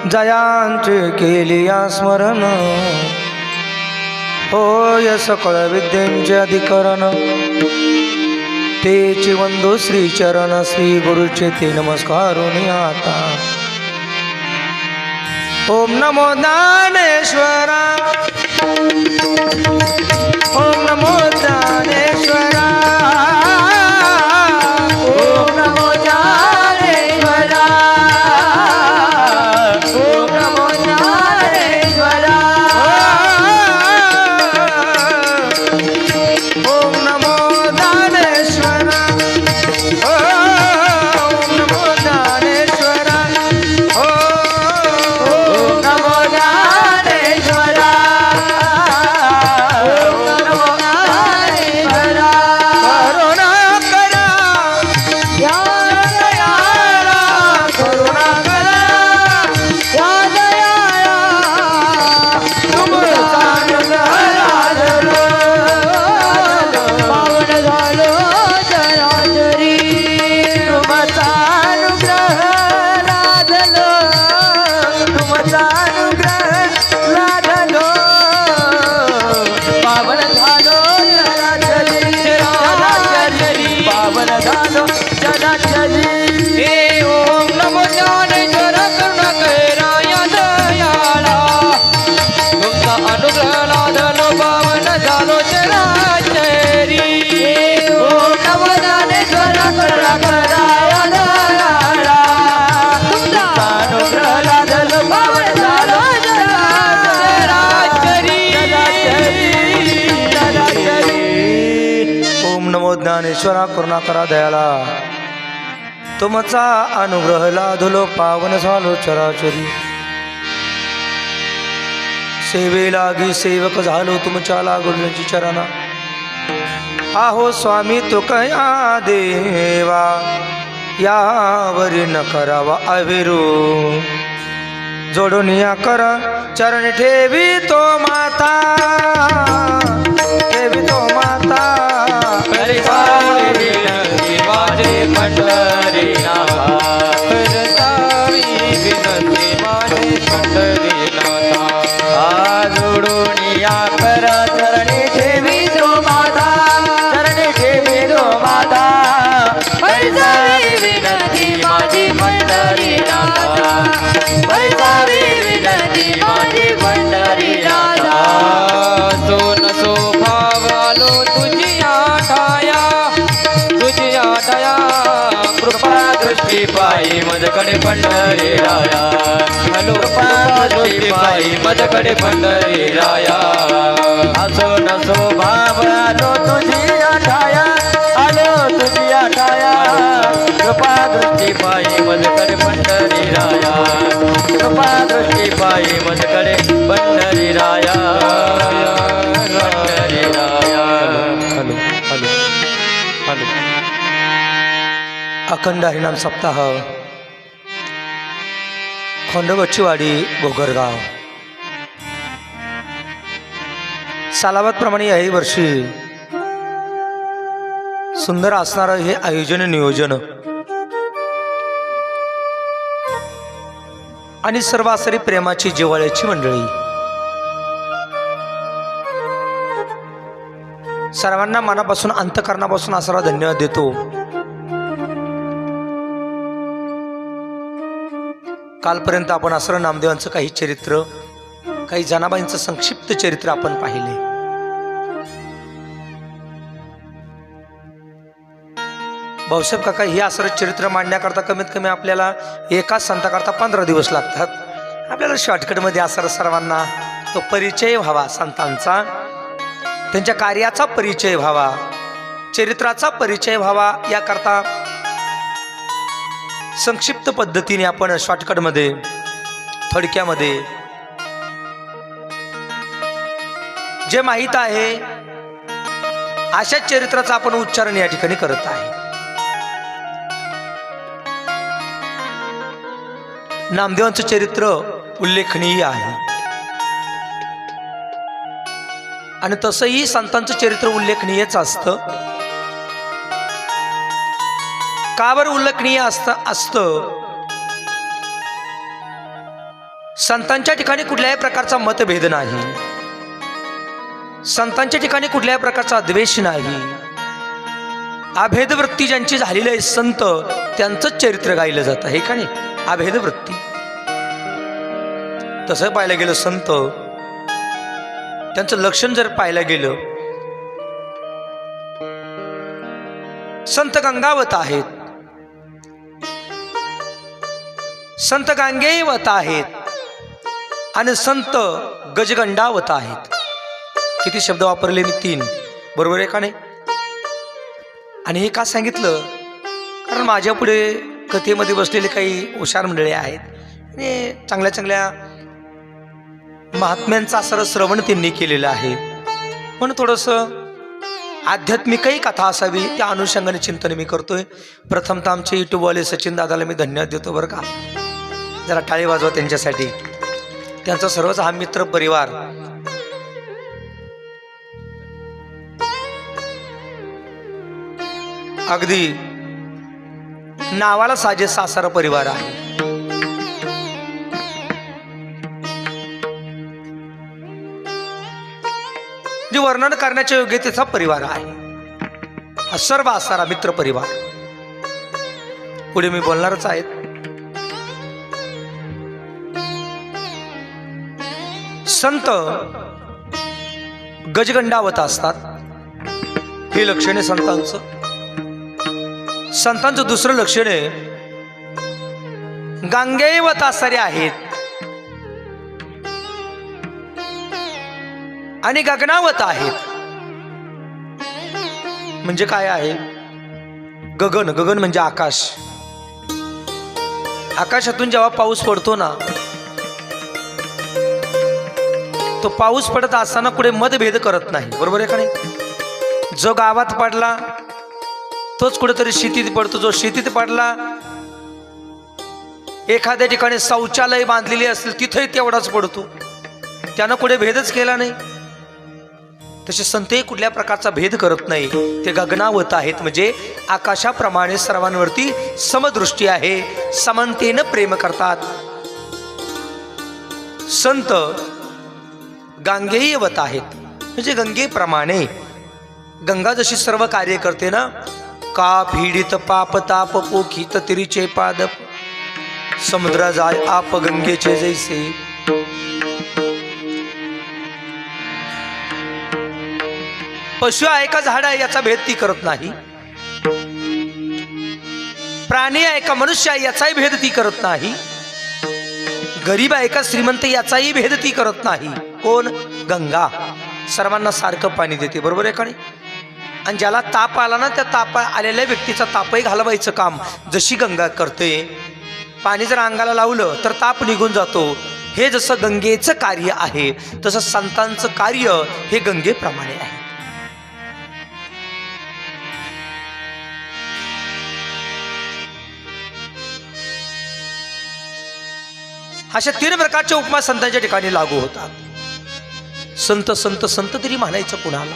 जयांचे केलिया स्मरण होय सकळ विद्यांचे अधिकरण तेची वंदो श्री चरण श्री गुरुचे ते नमस्कारुनी आता ओम नमो ज्ञानेश्वरा ओम नमो ज्ञानेश्वरा ओम नमो ज्ञानेश्वरा ओम नमो ज्ञानेश्वरा ओम नमो ज्ञानेश्वरा ओम नमो ज्ञानेश्वरा ओम नमो ज्ञानेश्वरा ओम नमो ज्ञानेश्वरा करुणा करा या दयाळा करुणा करा या दयाळा तुमचा अनुग्रह लाभलो पावन झालो चराचरी तुमचा अनुग्रह लाभलो तुमचा अनुग्रह लाभलो पावन झालो चराचरी चराचरी पावन झालो चराचरी हे ओम नमो ज्ञानेश्वर करुणाकरा या दयाळा तुमचा अनुग्रह लाभलो पावन झालो चराचरी ओम नमो ज्ञानेश्वर करुणाकरा या दयाळा तुमचा अनुग्रह लाभलो पावन झालो चराचरी चराचरी ओम नमो ज्ञानेश्वरा करुणा करा दयाला तुमचा अनुग्रह लाधलो पावन झालो चराचरी सेवे लागी सेवक झालो तुमच्या लागुलची चरणा आहो स्वामी तो कया देवा यावरी न करावा अविरू जोडून या कर चरण ठेवी तो माता ठेवी तो माता हरिसावी विनंती माझे पंढरीनाथा हरिसावी विनंती माझे पंढरीनाथा जोडून या करा चरणी ठेवी तो माता चरणी ठेवी तो माता हरिसावी विनंती माझी पंढरीनाथा हरिसावी विनंती माझी पंढरीनाथा सोन सो भाव आलो तुझी आठाया कृपा दृष्टी पायी मजकडे पंढरी राया कृपा दृष्टी पायी मजकडे पंढरी राया असो नसो भाव आलो तुझी आठाया कृपा दृष्टी पायी मजकडे पंढरी राया कृपा दृष्टी पायी मजकडे पंढरी राया पंढरी राया हॅलो हॅलो हॅलो अखंड हरिनाम सप्ताह खोंडगच्चीवाडी गोगरगाव सालाबादप्रमाणे याही वर्षी सुंदर असणारं हे आयोजन नियोजन आणि सर्व असणारी प्रेमाची जिव्हाळ्याची मंडळी सर्वांना मनापासून अंतकरणापासून असणारा धन्यवाद देतो. कालपर्यंत आपण असं नामदेवांचं काही चरित्र काही जनाबाईंचं संक्षिप्त चरित्र आपण पाहिले. भाऊसाहेब काका हे असं चरित्र मांडण्याकरता कमीत कमी आपल्याला एकाच संताकरता 15 दिवस लागतात. आपल्याला शॉर्टकटमध्ये असं सर्वांना तो परिचय व्हावा, संतांचा त्यांच्या कार्याचा परिचय व्हावा, चरित्राचा परिचय व्हावा याकरता संक्षिप्त पद्धतीने आपण शॉर्टकटमध्ये थोडक्यामध्ये जे माहीत आहे अशा चरित्राचा आपण उच्चारण या ठिकाणी करत आहे. नामदेवांचं चरित्र उल्लेखनीय आहे आणि तसंही संतांचं चरित्र उल्लेखनीयच असतं. का बरं उल्लेखनीय असतं? संतांच्या ठिकाणी कुठल्याही प्रकारचा मतभेद नाही, संतांच्या ठिकाणी कुठल्याही प्रकारचा द्वेष नाही. अभेद वृत्ती ज्यांची झालेली आहे संत त्यांचंच चरित्र गायलं जातं, हे का नाही? अभेद वृत्ती. तसं पाहायला गेलं संत त्यांचं लक्षण जर पाहायला गेलं, संत गंगावत आहेत, संत गांगेयवत आहेत आणि संत गजगंडावत आहेत. किती शब्द वापरले मी? 3. बरोबर आहे का नाही? आणि हे का सांगितलं? कारण माझ्या पुढे कथेमध्ये बसलेले काही हुशार मंडळी आहेत आणि चांगल्या चांगल्या महात्म्यांचा सरस श्रवण त्यांनी केलेलं आहे. म्हणून थोडंसं आध्यात्मिकही कथा असावी त्या अनुषंगाने चिंतन मी करतोय. प्रथमतः आमचे यूट्यूबवाले सचिन दादाला मी धन्यवाद देतो बरं का. जरा टाळी वाजवा त्यांच्यासाठी. त्यांचा सर्वच हा मित्र परिवार अगदी नावाला साजे सासारा परिवार आहे. जे वर्णन करण्याच्या योग्यतेचा परिवार आहे हा सर्व असारा मित्र परिवार. पुढे मी बोलणारच आहेत. संत गजगंडावत असतात, हे लक्षण आहे संतांचं. संतांचं दुसरं लक्षण आहे गांगेयवत असणारे आहेत आणि गगनावत आहेत. म्हणजे काय आहे? गगन, गगन म्हणजे आकाश. आकाशातून जेव्हा पाऊस पडतो ना, तो पाऊस पडत असताना कुठे मतभेद करत नाही, बरोबर आहे का नाही? जो गावात पडला तोच कुठेतरी शेतीत पडतो, जो शेतीत पडला एखाद्या ठिकाणी शौचालय बांधलेली असेल तिथेही तेवढाच पडतो, त्यानं कुठे भेदच केला नाही. तसे संतही कुठल्या प्रकारचा भेद करत नाही. ते गगनावत आहेत म्हणजे आकाशाप्रमाणे सर्वांवरती समदृष्टी आहे, समानतेनं प्रेम करतात. संत गांगेयवत आहेत म्हणजे गंगेप्रमाणे. गंगा जशी सर्व कार्य करते ना, का पीडित पाप ताप पोखित तिरीचे पाद, समुद्रा जाय आप गंगेचे जैसे. पशु आहे का झाड आहे याचा भेद ती करत नाही, प्राणी आहे का मनुष्य आहे याचाही भेद ती करत नाही, गरीब आहे का श्रीमंत याचाही भेद ती करत नाही. कोण? गंगा. सर्वांना सारखं पाणी देते, बरोबर आहे का नाही? आणि ज्याला ताप आला ना, त्या ताप आलेल्या व्यक्तीचा तापही घालवायचं काम जशी गंगा करते. पाणी जर अंगाला लावलं तर ताप निघून जातो. हे जसं गंगेचं कार्य आहे तसं संतांचं कार्य हे गंगेप्रमाणे आहे. अशा 3 प्रकारच्या उपमा संतांच्या ठिकाणी लागू होतात. संत संत संत तरी म्हणायचं कुणाला?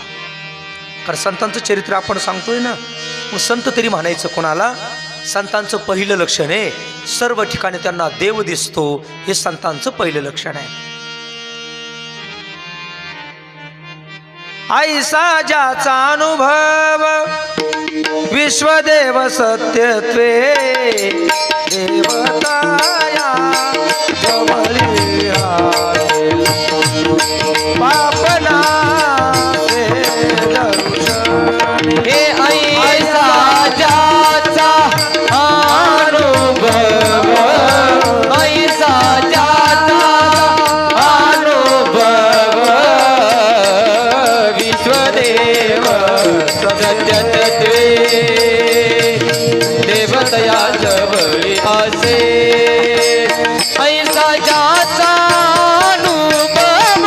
कारण संतांचं चरित्र आपण सांगतोय ना, मग संत तरी म्हणायचं कोणाला? संतांचं पहिलं लक्षण आहे सर्व ठिकाणी त्यांना देव दिसतो, हे संतांचं पहिलं लक्षण आहे. ऐसा ज्याचा अनुभव विश्वदेव सत्यत्वे, देवताया जवळी आहे, पापना हे ऐसा ज्याचा अनुभव, ऐसा ज्याचा अनुभव विश्वदेव सत्यत्वे, देवतया जवळी असे. ऐसा ज्याचा अनुभव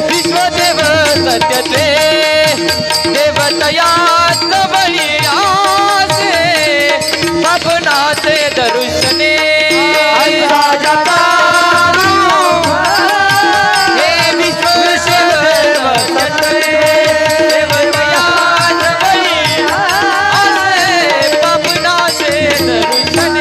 विश्वदेव सत्यत्वे, देवतया जवळी असे, पापनाचे दर्शने. ऐसा ज्याचा हे विश्वदेव सत्यत्वे, देवतया जवळी असे, पापनाचे दर्शने.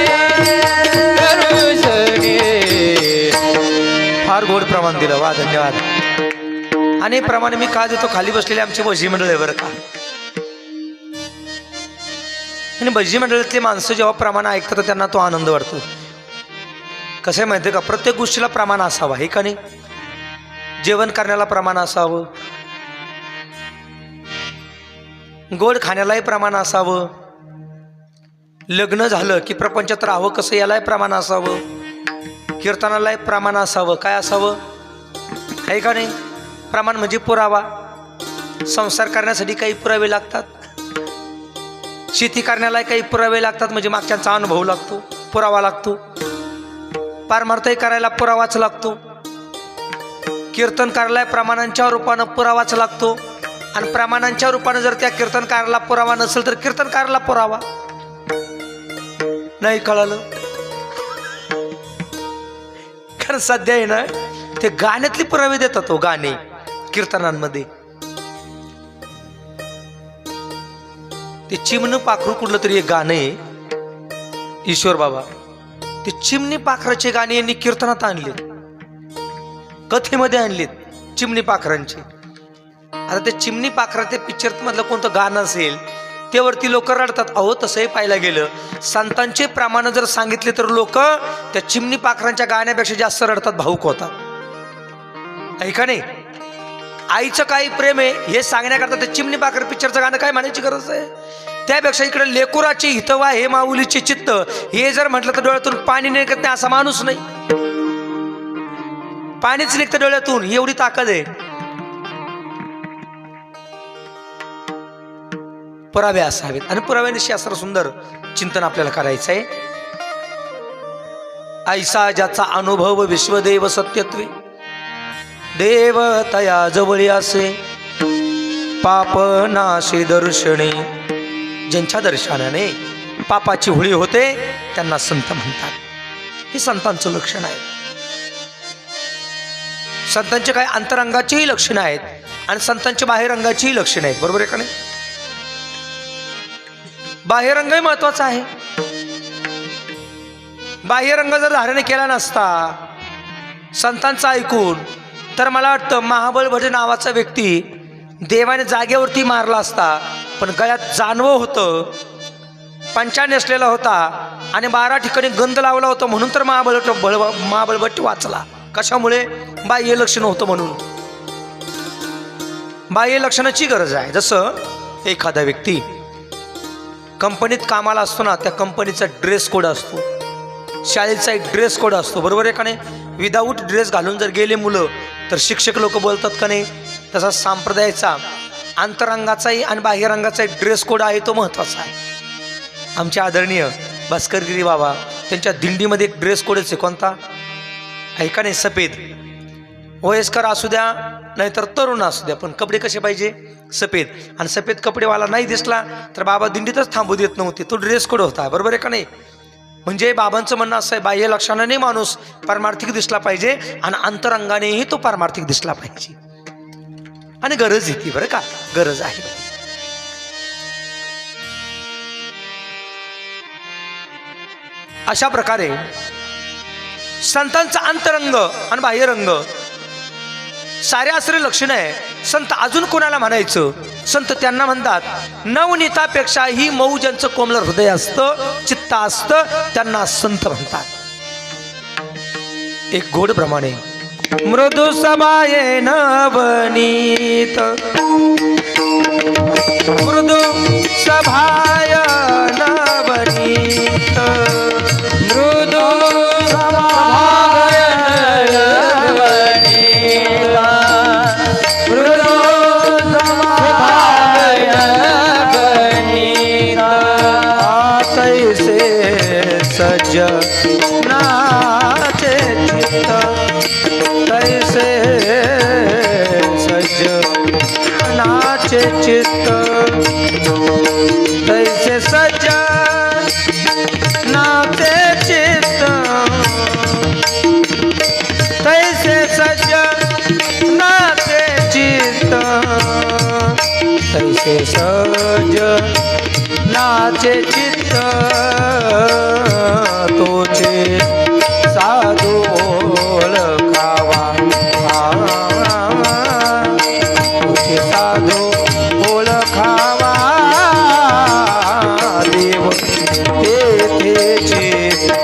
लावून दिलं. वा धन्यवाद. आणि प्रमाणे मी का देतो, खाली बसलेले आमची भजी मंडळ आहे बरं का. आणि भजी मंडळातली माणसं जेव्हा प्रमाण ऐकतात तर त्यांना तो आनंद वाटतो. कसं आहे माहिती आहे का, प्रत्येक गोष्टीला प्रमाण असावं, हे का नाही. जेवण करण्याला प्रमाण असावं, गोड खाण्यालाही प्रमाण असावं, लग्न झालं की प्रपंचात राहावं कसं यालाही प्रमाण असावं, कीर्तनालाही प्रमाण असावं. काय असावं, आहे का नाही. प्रमाण म्हणजे पुरावा. संसार करण्यासाठी काही पुरावे लागतात, शेती करण्याला काही पुरावे लागतात, म्हणजे मागच्यांचा अनुभव लागतो, पुरावा लागतो. पारमार्थही करायला पुरावाच लागतो. कीर्तन करायला प्रमाणांच्या रूपानं पुरावाच लागतो. आणि प्रमाणांच्या रूपानं जर त्या कीर्तनकाराला पुरावा नसेल तर कीर्तनकाराला पुरावा नाही. कळालं. कारण सध्या आहे ना ते गाण्यातले पुरावे देतात. तो गाणे कीर्तनांमध्ये ते चिमणं पाखरू कुठलं तरी एक गाणं आहे ईश्वर बाबा, ते चिमणी पाखराचे गाणे यांनी कीर्तनात आणले, कथेमध्ये आणलेत चिमणी पाखरांचे. आता ते चिमणी पाखरा ते पिक्चर मधलं कोणतं गाणं असेल त्यावरती लोक रडतात. अहो तसंही पाहायला गेलं संतांचे प्रमाण जर सांगितले तर लोक त्या चिमणी पाखरांच्या गाण्यापेक्षा जास्त रडतात, भाऊक होतात. ऐका नाही, आईचं काही प्रेम आहे हे सांगण्याकरता ते चिमणी पाखर पिक्चरचं गाणं काय म्हणायची गरज आहे. त्यापेक्षा इकडे लेकुराचे हितवा हे माऊलीचे चित्त हे जर म्हटलं तर डोळ्यातून पाणी निघत नाही असा माणूस नाही. पाणीच निघतं डोळ्यातून, एवढी ताकद आहे. पुरावे असावेत आणि पुराव्यानिशी असं सुंदर चिंतन आपल्याला करायचं आहे. ऐसा ज्याचा अनुभव विश्वदेव सत्यत्वे, देव तया जवळी असे, पाप नाशी दर्शने. ज्यांच्या दर्शनाने पापाची होळी होते त्यांना संत म्हणतात. हे संतांचं लक्षण आहे. संतांचे काही अंतरंगाचीही लक्षणं आहेत आणि संतांच्या बाहेरंगाचीही लक्षणं आहेत. बरोबर आहे का नाही. बाह्यरंगही महत्वाचा आहे. बाह्यरंग जर धारण केला नसता संतांचं ऐकून तर मला वाटतं महाबळभट नावाचा व्यक्ती देवाने जागेवरती मारला असता, पण गळ्यात जानवं होतं, पंचा नेसलेला होता आणि 12 ठिकाणी गंध लावला होता म्हणून तर महाबळभट वाचला. कशामुळे, बाह्य लक्षण होतं म्हणून. बाह्य लक्षणाची गरज आहे. जसं एखादा व्यक्ती कंपनीत कामाला असतो ना, त्या कंपनीचा ड्रेस कोड असतो, शाळेचा एक ड्रेस कोड असतो. बरोबर आहे का नाही. विदाऊट ड्रेस घालून जर गेले मुलं तर शिक्षक लोक बोलतात का नाही. तसा संप्रदायाचा अंतरंगाचाही आणि बाह्यरंगाचा एक ड्रेस कोड आहे, तो महत्त्वाचा आहे. आमचे आदरणीय भास्करगिरी बाबा त्यांच्या दिंडीमध्ये एक ड्रेस कोडच आहे. कोणता, ऐका नाही, सफेद. वयस्कर असू द्या नाहीतर तरुण असू द्या, पण कपडे कसे पाहिजे, सफेद. आणि सफेद कपडेवाला नाही दिसला तर बाबा दिंडीतच थांबू देत नव्हते. तो ड्रेस कोड होता. बरोबर आहे का नाही. म्हणजे बाबांचं म्हणणं असं आहे, बाह्य लक्षणाने माणूस पारमार्थिक दिसला पाहिजे आणि अंतरंगानेही तो पारमार्थिक दिसला पाहिजे. आणि गरज येते बरं का, गरज आहे. अशा प्रकारे संतांचा अंतरंग आणि बाह्यरंग सारे आसरे लक्षण आहे. संत अजून कोणाला म्हणायचं, संत त्यांना म्हणतात नवनीतापेक्षा ही मऊ ज्यांचं कोमल हृदय असतं, चित्त असतं, त्यांना संत म्हणतात. एक गोड प्रमाणे मृदू समाये नवनीत, मृदू सभाय नवनीत, मृदू सज नाचे चित्त, तैसे सज नाचे चित्त, तैसे सज नाचे चित्त, तैसे सज नाचे चित्त, तैसे सज नाचे चित्त, तोचे साधू ओळखावा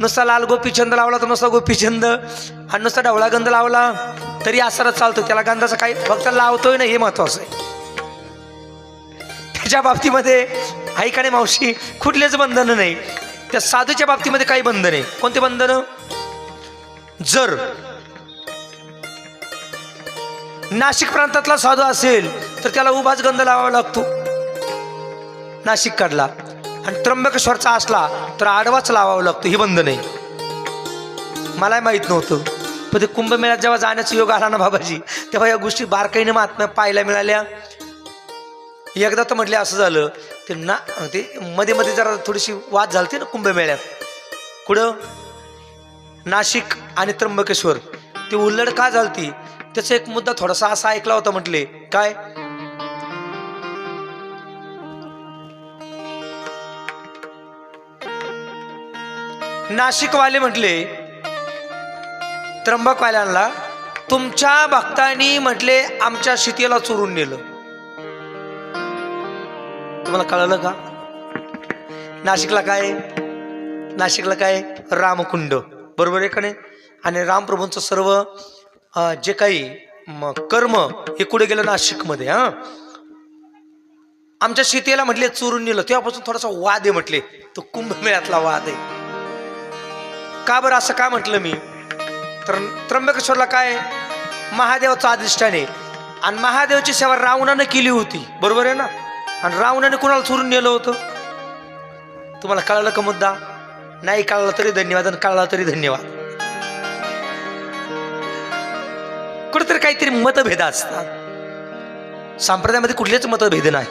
नुसता लाल गोपीचंद लावला तर नुसता गोपीचंद, आणि नुसता ढवळा गंध लावला तरी आसरच चालतो. त्याला गंधाचं काही फक्त लावतोय ना हे महत्वाचं आहे. त्याच्या बाबतीमध्ये आई का नाही मावशी कुठलेच बंधन नाही. त्या साधूच्या बाबतीमध्ये काही बंधन आहे. कोणते बंधन? जर नाशिक प्रांतातला साधू असेल तर त्याला उभाच गंध लावावा लागतो नाशिक काढला, आणि त्र्यंबकेश्वरचा असला तर आडवाच लावावा लागतो. ही बंधन आहे. मला माहीत नव्हतं, पण ते कुंभमेळ्यात जेव्हा जाण्याचा योग आला ना बाबाजी, तेव्हा या गोष्टी बारकाईने महात्म्या पाहायला मिळाल्या. एकदा तर म्हटले असं झालं ते ना, ते मध्ये मध्ये जरा थोडीशी वाद झालते ना कुंभमेळ्यात. कुठं? नाशिक आणि त्र्यंबकेश्वर. ती उल्लड का झालती त्याचा एक मुद्दा थोडासा असा ऐकला होता. म्हटले काय? नाशिकवाले म्हटले त्र्यंबकवाल्यांना, तुमच्या भक्तांनी म्हटले आमच्या शीतेला चोरून नेलं. तुम्हाला कळलं का? नाशिकला काय? नाशिकला काय? रामकुंड, बरोबर आहे का नाही? आणि रामप्रभूंचं सर्व जे काही कर्म हे कुठे गेलं? नाशिकमध्ये. आमच्या शीतेला म्हटले चोरून नेलं. तेव्हापासून थोडासा वाद आहे म्हटले, तो कुंभमेळ्यातला वाद आहे. का बरं असं का म्हटलं मी? तर त्र्यंबकेश्वरला काय महादेवाचं अधिष्ठान आहे, आणि महादेवाची सेवा रावणानं केली होती, बरोबर आहे ना? आणि रावणाने कुणाला चोरून नेलं होतं? तुम्हाला कळलं का मुद्दा? नाही कळलं तरी धन्यवाद, आणि कळला तरी धन्यवाद. कुठेतरी काहीतरी मतभेद असतात. संप्रदायामध्ये कुठलेच मतभेद नाही.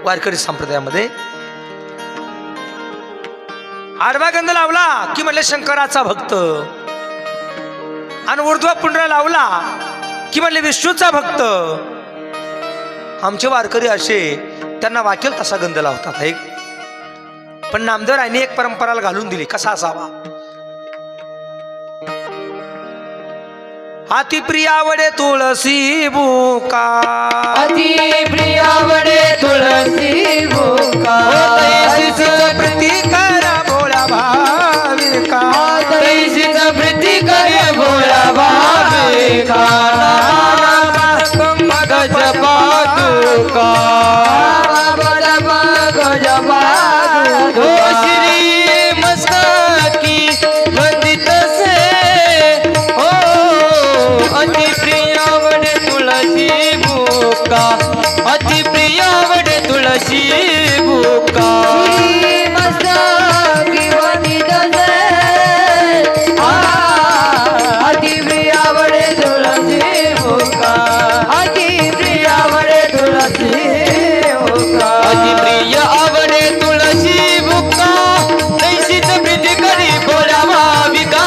वारकरी संप्रदायामध्ये आडवा गंध लावला की म्हणले शंकराचा भक्त, आणि ऊर्ध्व पुंडरा लावला की म्हणले विष्णूचा भक्त. आमचे वारकरी असे त्यांना वाटेल तसा गंध लावतात आहे. पण नामदेवरायांनी एक परंपराला घालून दिली. कसा असावा? अति प्रियावडे तुळसी बुका, अति प्रियावडे तुळसी बुका, प्रतिकार भोळा भाविका, तैसीच प्रतिकार भोळा भाविका. गज पादुका गज पादुका, श्री मस्तकी वंदित से हो. अति प्रियावडे तुळसी बुका, अति प्रियावडे तुळसी बुका. मस्तकी वंदित से अति प्रियावडे तुळसी बुका, अति प्रियावडे तुळसी बुका. अति प्रिय आवडे तुळसी बुका, तैसीच प्रीती करी भोळा भाविका.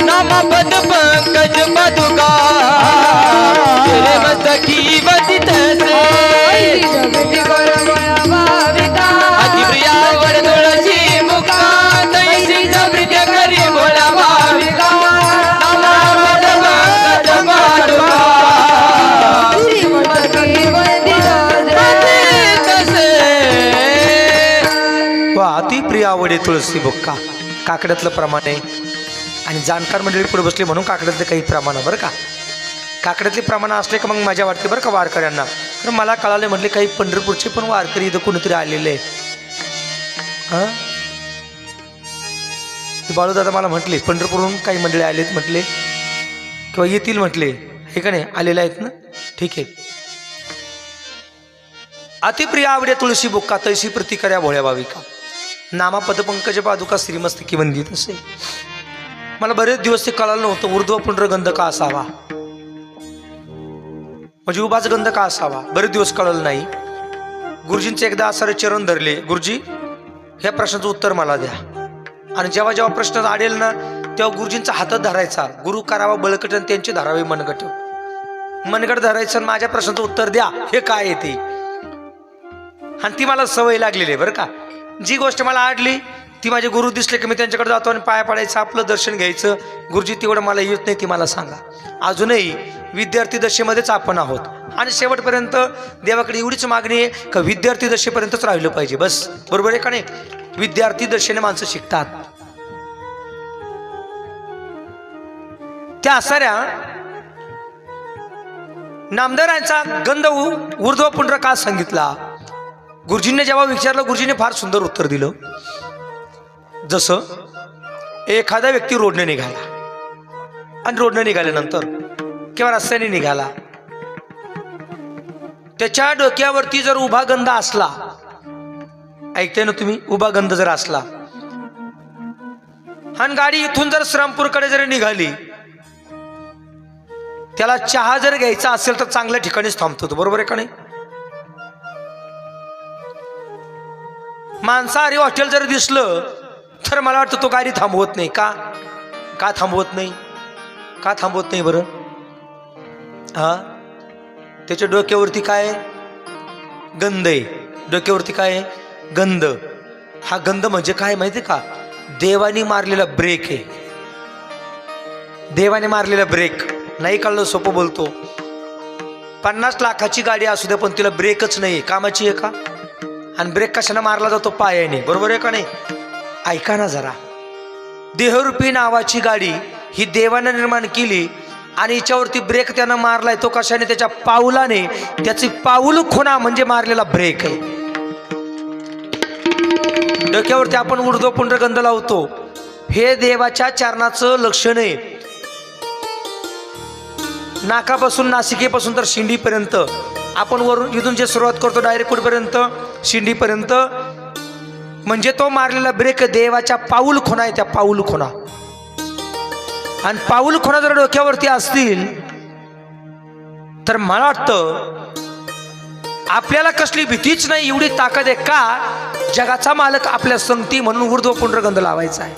नाम पद पंकज पादुका, तेरे मस्तकी वंदित से अति प्रिय आवडे तुळसी बुका, तैसीच प्रीती करी भोळा भाविका. नाम पद पंकज पादुका, अति प्रिय आवडे तुळसी बुक्का. काकड्यातलं प्रमाण आहे. आणि जाणकार मंडळी पुढे बसली म्हणून काकड्यातले काही प्रमाण बरं का. काकड्यातली प्रमाण असले का मग मजा वाटते बरं का वारकऱ्यांना. तर मला कळाले म्हटले काही पंढरपूरचे पण वारकरी इथं कोणीतरी आलेले. बाळूदादा मला म्हटले पंढरपूरहून काही मंडळी आलेत म्हटले, किंवा येतील म्हटले. हे का नाही आलेले आहेत ना? ठीक आहे. अतिप्रिय आवडे तुळशी बुक्का, तैसी प्रतिकार्या भोळ्या भाविका. नामा पदपंकज पादुका, श्रीमस्तकी वंदित असे. मला बरेच दिवस ते कळालं नव्हतं ऊर्ध्व पुंड्र गंध का असावा, म्हणजे उभाच गंध का असावा. बरेच दिवस कळलं नाही. गुरुजींचे एकदा असारे चरण धरले, गुरुजी ह्या प्रश्नाचं उत्तर मला द्या. आणि जेव्हा जेव्हा प्रश्न आडेल ना तेव्हा गुरुजींचा हातात धरायचा. गुरु करावा बळकट आणि त्यांचे धरावे मनगट. मनगट धरायचं आणि माझ्या प्रश्नाचं उत्तर द्या, हे काय येते. आणि ती मला सवय लागलेली आहे बरं का. जी गोष्ट मला आडली ती माझे गुरु दिसले की मी त्यांच्याकडे जातो आणि पाया पडायचं, आपलं दर्शन घ्यायचं. गुरुजी तेवढं मला येत नाही ती मला सांगा. अजूनही विद्यार्थी दशेमध्येच आपण आहोत आणि शेवटपर्यंत देवाकडे एवढीच मागणी आहे का विद्यार्थी दशेपर्यंतच राहिलं पाहिजे बस. बरोबर आहे का नाही? विद्यार्थी दशेने माणसं शिकतात. त्या आसाऱ्या नामदारांचा गंध ऊर्ध्व पुंड्र का सांगितला. गुरुजींनी जेव्हा विचारलं, गुरुजीने फार सुंदर उत्तर दिलं. जसं एखादा व्यक्ती रोडने निघाला आणि रोडने निघाल्यानंतर किंवा रस्त्याने निघाला, त्याच्या डोक्यावरती जर उभा गंध असला, ऐकते ना तुम्ही, उभा गंध जर असला आणि गाडी इथून जर श्रामपूरकडे जर निघाली, त्याला चहा जर घ्यायचा असेल तर चांगल्या ठिकाणीच थांबतो तो, बरोबर आहे का नाही. मांसाहारी हॉटेल जर दिसलं तर मला वाटतं तो गाडी थांबवत नाही. का थांबवत नाही? का थांबवत नाही बरं? हा, त्याच्या डोक्यावरती काय गंध आहे. डोक्यावरती काय गंध. हा गंध म्हणजे काय माहिती का? देवानी मारलेला ब्रेक आहे. देवाने मारलेला ब्रेक. नाही कळलं, सोपं बोलतो. 50 लाखाची गाडी असू दे पण तिला ब्रेकच नाही, कामाची आहे का? आणि ब्रेक कशाने मारला जातो? पायाने, बरोबर आहे का नाही. ऐका ना जरा, देहरूपी नावाची गाडी ही देवाने निर्माण केली आणि हिच्यावरती ब्रेक त्यानं मारलाय. तो कशाने? त्याच्या पाऊलाने. त्याची पाऊल खुणा म्हणजे मारलेला ब्रेक आहे. डोक्यावरती आपण ऊर्ध्व पुंड्रगंध लावतो, हे देवाच्या चरणाचं लक्षण आहे. नाकापासून, नासिकेपासून तर शिंडीपर्यंत आपण वरून इथून जे सुरुवात करतो डायरेक्ट कुठपर्यंत? शिंडीपर्यंत. म्हणजे तो मारलेला ब्रेक देवाच्या पाऊल खुणा आहे, त्या पाऊल खुणा. आणि पाऊल खुणा जर डोक्यावरती असतील तर मला वाटतं आपल्याला कसली भीतीच नाही, एवढी ताकद आहे. का? जगाचा मालक आपल्या संगती म्हणून ऊर्ध्व पुंड्रगंध लावायचा आहे.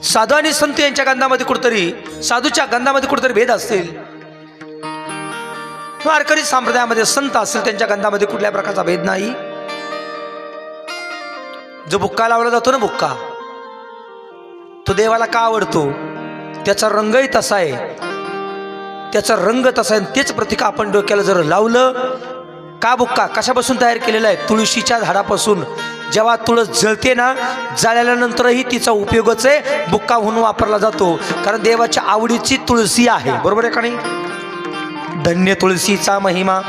साधू आणि संत यांच्या गंधामध्ये कुठतरी, साधूच्या गंधामध्ये कुठतरी भेद असतील. वारकरी संप्रदायामध्ये संत असेल त्यांच्या गंधामध्ये कुठल्या प्रकारचा भेद नाही. जो बुक्का लावला जातो ना, बुक्का, तो देवाला का आवडतो? त्याचा रंगही तसा आहे, त्याचा रंग तसा आहे. तेच प्रतीक आपण डोक्याला जर लावलं. का बुक्का कशापासून तयार केलेला आहे? तुळशीच्या झाडापासून. जेव्हा तुळस जळते ना, जळल्यानंतरही तिचा उपयोगच आहे, बुक्का म्हणून वापरला जातो. कारण देवाच्या आवडीची तुळशी आहे, बरोबर आहे का नाही. धन्य तुळशीचा महिमा.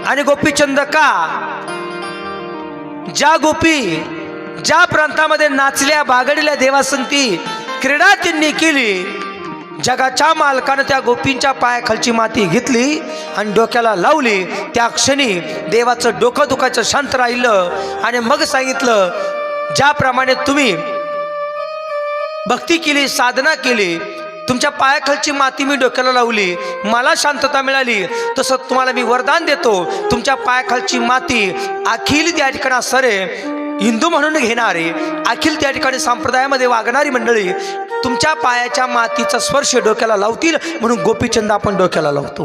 आणि गोपीचंद का? ज्या गोपी ज्या प्रांतामध्ये नाचल्या, बागडल्या, देवासंती क्रीडा त्यांनी केली, जगाच्या मालकानं त्या गोपींच्या पायाखालची माती घेतली आणि डोक्याला लावली. त्या क्षणी देवाचं डोकं दुखायचं शांत राहिलं. आणि मग सांगितलं, ज्याप्रमाणे तुम्ही भक्ती केली, साधना केली, तुमच्या पायाखालची माती मी डोक्याला लावली, मला शांतता मिळाली, तसं तुम्हाला मी वरदान देतो. तुमच्या पायाखालची माती अखिल त्या ठिकाणी सरे हिंदू म्हणून घेणारे, अखिल त्या ठिकाणी संप्रदायामध्ये वागणारी मंडळी तुमच्या पायाच्या मातीचा स्पर्श डोक्याला लावतील. म्हणून गोपीचंद आपण डोक्याला लावतो.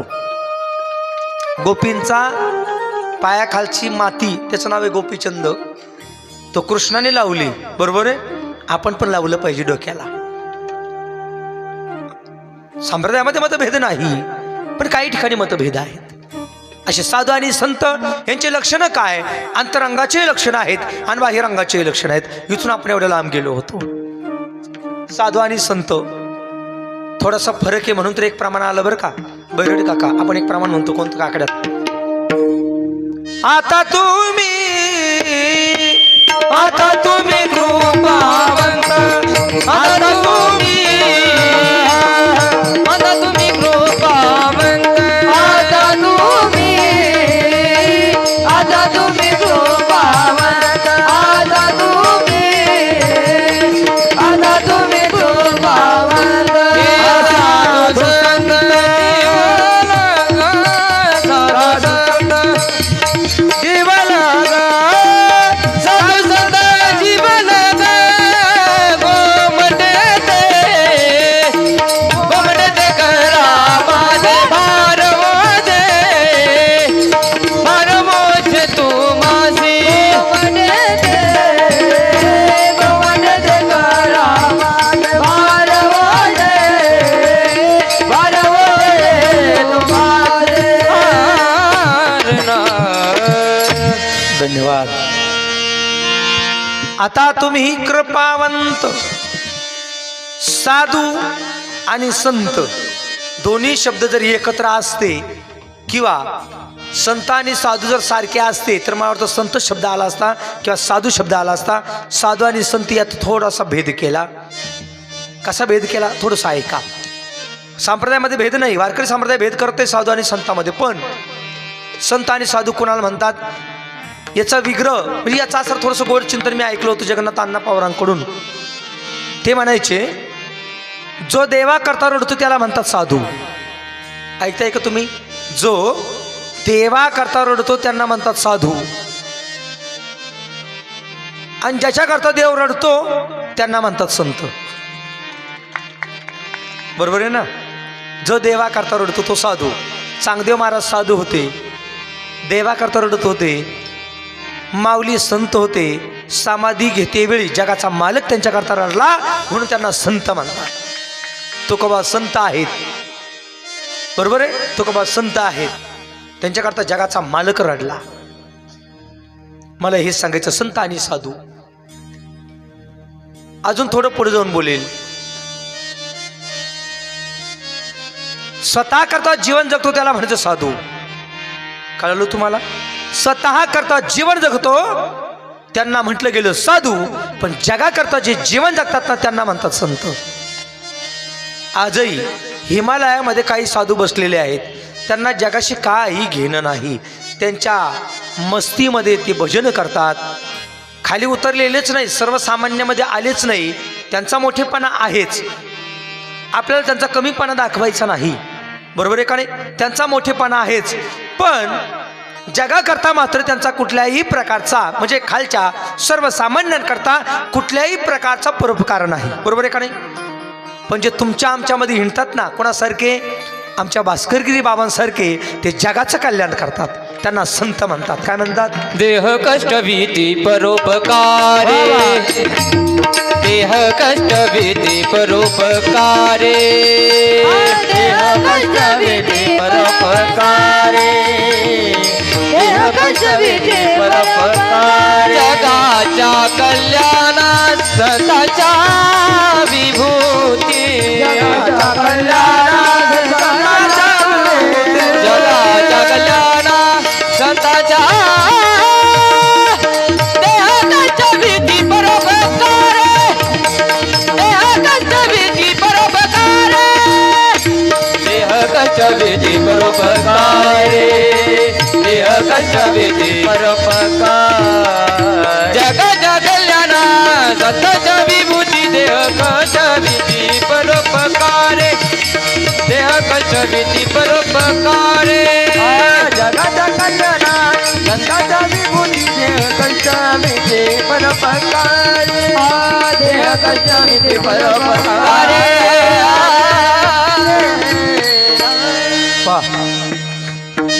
गोपींचा पायाखालची माती, त्याचं नाव आहे गोपीचंद. तो कृष्णाने लावली, बरोबर आहे. आपण पण लावलं पाहिजे डोक्याला. संप्रदायामध्ये मतभेद नाही, पण काही ठिकाणी मतभेद आहेत. असे साधू आणि संत यांचे लक्षणं काय? अंतरंगाचे लक्षण आहेत आणि बाह्यरंगाचे लक्षण आहेत. इथून आपण एवढं लांब गेलो होतो. साधू आणि संत थोडासा फरक आहे म्हणून तर एक प्रमाण आलं बरं का. बैरडी काका आपण एक प्रमाण म्हणतो, कोणतं काकड्यात? आता तुम्ही कृपावंत, आता तुम्ही कृपावंत, आता तुम्ही कृपावंत, आता तुम्ही कृपावंत. धन्यवाद. आता तुम्ही कृपावंत, साधू आणि संत दोन्ही शब्द जर एकत्र असते किंवा संत आणि साधू जर सारखे असते तर मला वाटतं संत शब्द आला असता किंवा साधू शब्द आला असता. साधू आणि संत यात थोडासा भेद केला. कसा भेद केला थोडंसं ऐका. संप्रदायामध्ये भेद नाही, वारकरी संप्रदाय भेद करते साधू आणि संतांमध्ये. पण संत आणि साधू कोणाला म्हणतात याचा विग्रह म्हणजे याचा असं थोडंसं गोड चिंतन मी ऐकलं होतं जगन्नाथ अण्णा पवारांकडून. ते म्हणायचे जो देवा करता रडतो त्याला म्हणतात साधू. ऐकताय का तुम्ही? जो देवा करता रडतो त्यांना म्हणतात साधू, आणि ज्याच्या करता देव रडतो त्यांना म्हणतात संत. बरोबर आहे ना? जो देवा करता रडतो तो साधू. चांगदेव महाराज साधू होते, देवा करता रडत होते. माऊली संत होते, समाधी घेते वेळी जगाचा मालक त्यांच्याकरता रडला म्हणून त्यांना संत म्हणतात. तुकोबा संत आहेत, बरोबर आहे? तुकोबा संत आहेत, त्यांच्याकरता जगाचा मालक रडला. मला हे सांगायचं संत आणि साधू. अजून थोडं पुढे जाऊन बोलेल. स्वतः करता जीवन जगतो त्याला म्हणायचं साधू. कळलं तुम्हाला? स्वतः करता जीवन जगतो त्यांना म्हटलं गेलं साधू, पण जगाकरता जे जीवन जगतात ना त्यांना म्हणतात संत. आजही हिमालयामध्ये काही साधू बसलेले आहेत, त्यांना जगाशी काही घेणं नाही. त्यांच्या मस्तीमध्ये ते भजन करतात. खाली उतरलेलेच नाही, सर्वसामान्यामध्ये आलेच नाही. त्यांचा मोठेपणा आहेच, आपल्याला त्यांचा कमीपणा दाखवायचा नाही. बरोबर आहे का नाही? त्यांचा मोठेपणा आहेच, पण जगाकरता मात्र त्यांचा कुठल्याही प्रकारचा म्हणजे खालच्या सर्वसामान्यांकरता कुठल्याही प्रकारचा परोपकार नाही. बरोबर आहे का नाही? पण जे तुमच्या आमच्यामध्ये हिंडतात ना कोणासारखे, आमच्या भास्करगिरी बाबांसारखे, ते जगाचं कल्याण करतात, त्यांना संत म्हणतात. काय म्हणतात? देह कष्ट भीती परोपकारे, देह कष्ट भीती परोपकारे, देह कष्ट भीती परोपकारे, देह कष्ट भीती परोपकारे. जगाच्या कल्याणात संतांच्या विभूती, जगाच्या कल्याणात संतांच्या विभूती, जगाच्या कल्याणात संतांच्या देह कष्ट भीती परोपकारे, देह कष्ट भीती परोपकारे, देह कष्ट भीती परोपकारे, देह कष्ट भीती परोपकारे. जगाच्या कल्याणात संतांच्या विभूती, देह कष्ट भीती परोपकारे, देह कष्ट भीती परोपकारे. जगाच्या कल्याणात संतांच्या विभूती, देह कष्ट भीती परोपकारे, देह कष्ट भीती परोपकारे.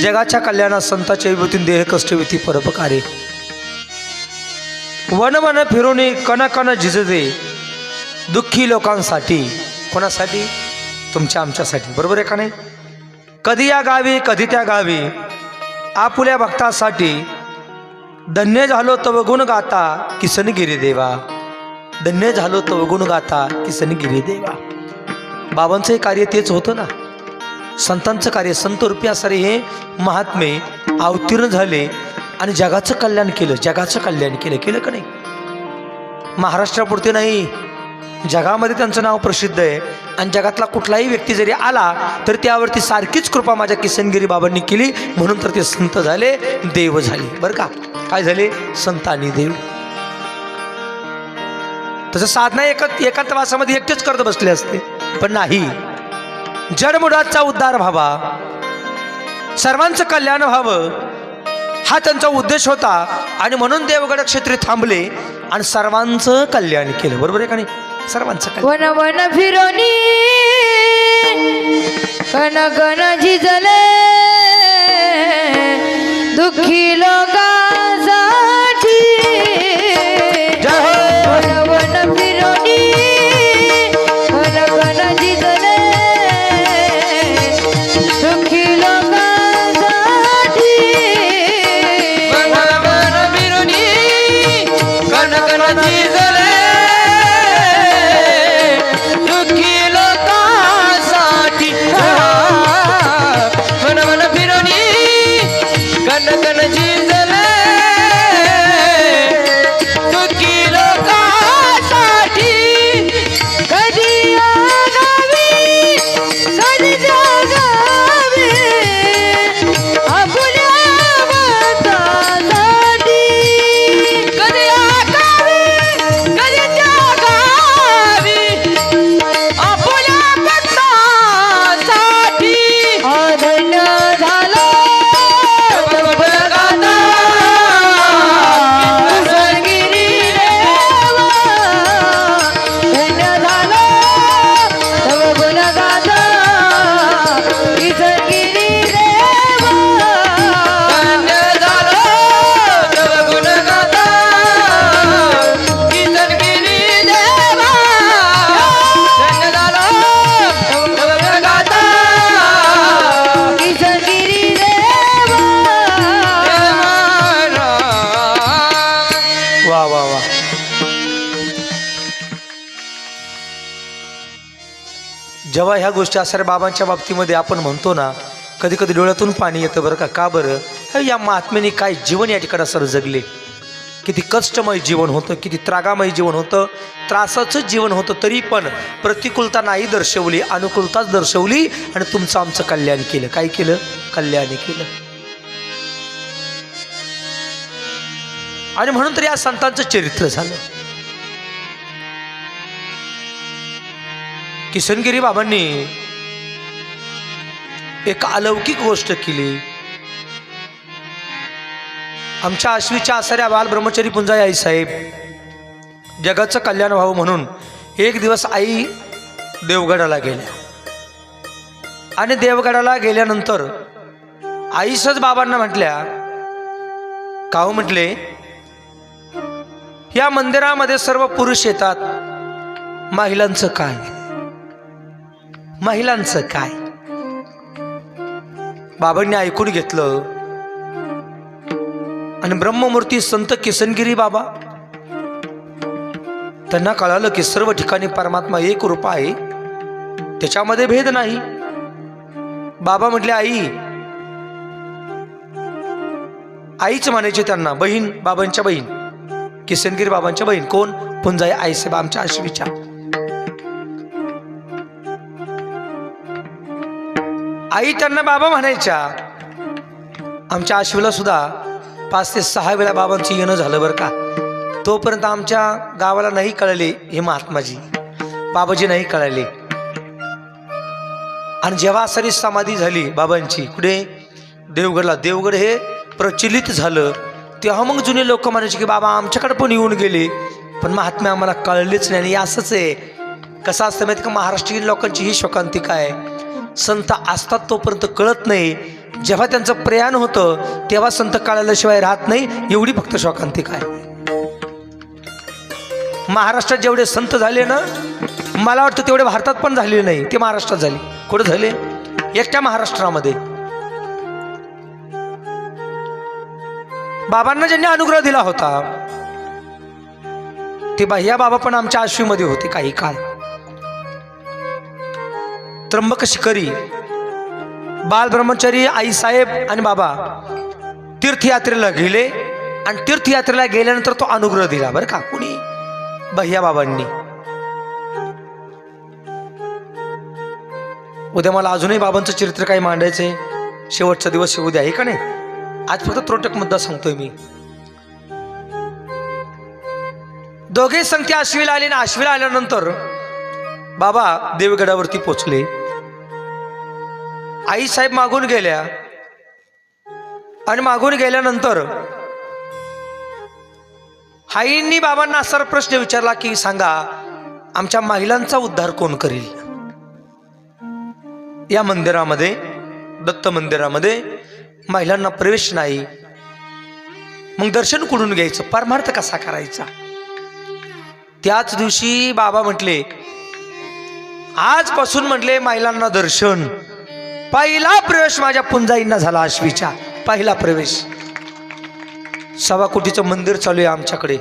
जगाच्या कल्याणात संतांच्या विभूतीन देह कष्ट भीती परोपकारे. वन वन फिरून कण कण झिजते दुःखी लोकांसाठी. कोणासाठी? तुमच्या आमच्यासाठी. बरोबर आहे का नाही? कधी या गावी कधी त्या गावी आपुल्या भक्तासाठी. धन्य झालो तव गुण गाता किसनगिरी देवा, धन्य झालो तव गुण गाता किसनगिरी देवा. बाबांचंही कार्य तेच होतं ना, संतांचं कार्य. संत रूपी असणारे हे महात्मे अवतीर्ण झाले आणि जगाचं कल्याण केलं, जगाचं कल्याण केलं. केलं का नाही? महाराष्ट्रापुरते नाही, जगामध्ये त्यांचं नाव प्रसिद्ध आहे. आणि जगातला कुठलाही व्यक्ती जरी आला तर त्यावरती सारखीच कृपा माझ्या किसनगिरी बाबांनी केली, म्हणून तर ते संत झाले, देव झाले. बरं का? काय झाले? संत आणि देव. तसं साधना एकांतवासामध्ये एकटेच करत बसले असते, पण नाही. जडमुडाचा उद्धार व्हावा, सर्वांचं कल्याण व्हावं, हा त्यांचा उद्देश होता. आणि म्हणून देवगड क्षेत्री थांबले आणि सर्वांचं कल्याण केलं. बरोबर आहे का नाही? सर्वांचं कल्याण. वन वन फिरोनी कण कण झिजले दुःखी लोकांसाठी. जय हो. वन वन फिरोनी कण कण झिजले दुःखी लोकांसाठी. वन वन फिरून कण कण जेव्हा ह्या गोष्टी असणाऱ्या बाबांच्या बाबतीमध्ये आपण म्हणतो ना, कधी कधी डोळ्यातून पाणी येतं बरं का. का बरं? अरे या महात्म्याने काय जीवन या ठिकाणी सर जगले. किती कष्टमय जीवन होतं, किती त्रागामय जीवन होतं, त्रासाचं जीवन होतं, तरी पण प्रतिकूलता नाही दर्शवली, अनुकूलताच दर्शवली आणि तुमचं आमचं कल्याण केलं. काय केलं? कल्याण केलं. आणि म्हणून तर या संतांचं चरित्र झालं. किसनगिरी बाबांनी एक अलौकिक गोष्ट केली. आमच्या आश्वीच्या असणाऱ्या बाल ब्रह्मचारी पुंजाई आई साहेब जगाचं कल्याण व्हावं म्हणून एक दिवस आई देवगडाला गेल्या. आणि देवगडाला गेल्यानंतर आईसच बाबांना म्हटल्या, का हो म्हटले, या मंदिरामध्ये सर्व पुरुष येतात, महिलांचं काय? महिलांचं काय? बाबांनी ऐकून घेतलं. आणि ब्रह्ममूर्ती संत किसनगिरी बाबा त्यांना कळालं की सर्व ठिकाणी परमात्मा एक रूप आहे, त्याच्यामध्ये भेद नाही. बाबा म्हटले, आईच म्हणायचे त्यांना, बहीण, बाबांच्या बहीण, किसनगिरी बाबांच्या बहीण. कोण? पुंजाई आईसाहेब आमच्या आश्वीच्या. आई त्यांना बाबा म्हणायच्या. आमच्या आश्वीला सुद्धा 5 ते 6 वेळा बाबांचं येणं झालं बरं का. तोपर्यंत आमच्या गावाला नाही कळले हे महात्माजी, बाबाजी नाही कळले. आणि जेव्हा सारी समाधी झाली बाबांची, कुठे? देवगडला. देवगड हे प्रचलित झालं, तेव्हा मग जुने लोक म्हणायचे की बाबा आमच्याकडे पण येऊन गेले, पण महात्म्या आम्हाला कळलेच नाही. आणि असंच आहे. कसं असतं माहिती का, महाराष्ट्रीयन लोकांची ही शोकांतिका आहे. संत असतात तोपर्यंत कळत नाही, जेव्हा त्यांचं प्रयाण होतं तेव्हा संत कळल्याशिवाय राहत नाही, एवढी फक्त शोकांतिका आहे. महाराष्ट्रात जेवढे संत झाले ना, मला वाटतं तेवढे भारतात पण झाले नाही. ते महाराष्ट्रात झाले. कुठे झाले? एकट्या महाराष्ट्रामध्ये. बाबांना ज्यांनी अनुग्रह दिला होता ते बाह्या बाबा पण आमच्या आश्वीमध्ये होते काही काळ. त्र्यंबक शिखरी बाल ब्रह्मचारी आईसाहेब आणि बाबा तीर्थयात्रेला गेले. आणि तीर्थयात्रेला गेल्यानंतर तो अनुग्रह दिला बरं का. कुणी? भैया बाबांनी. उद्या मला अजूनही बाबांचं चरित्र काही मांडायचंय. शेवटचा दिवस उद्या आहे का नाही. आज फक्त त्रोटक मुद्दा सांगतोय मी. दोघे संगती आश्वीला आले आणि आश्वीला आल्यानंतर बाबा देवगडावरती पोचले. आई साहेब मागून गेल्या. आणि मागून गेल्यानंतर आईंनी बाबांना असा प्रश्न विचारला की सांगा, आमच्या महिलांचा उद्धार कोण करेल? या मंदिरामध्ये, दत्त मंदिरामध्ये महिलांना प्रवेश नाही, मग दर्शन कुठून घ्यायचं? परमार्थ कसा करायचा? त्याच दिवशी बाबा म्हटले, आजपासून म्हटले महिलांना दर्शन. पहिला प्रवेश माझ्या पुंजाईंना झाला आश्वीच्या. पहिला प्रवेश. 1.25 कोटीचं मंदिर चालू आहे आमच्याकडे.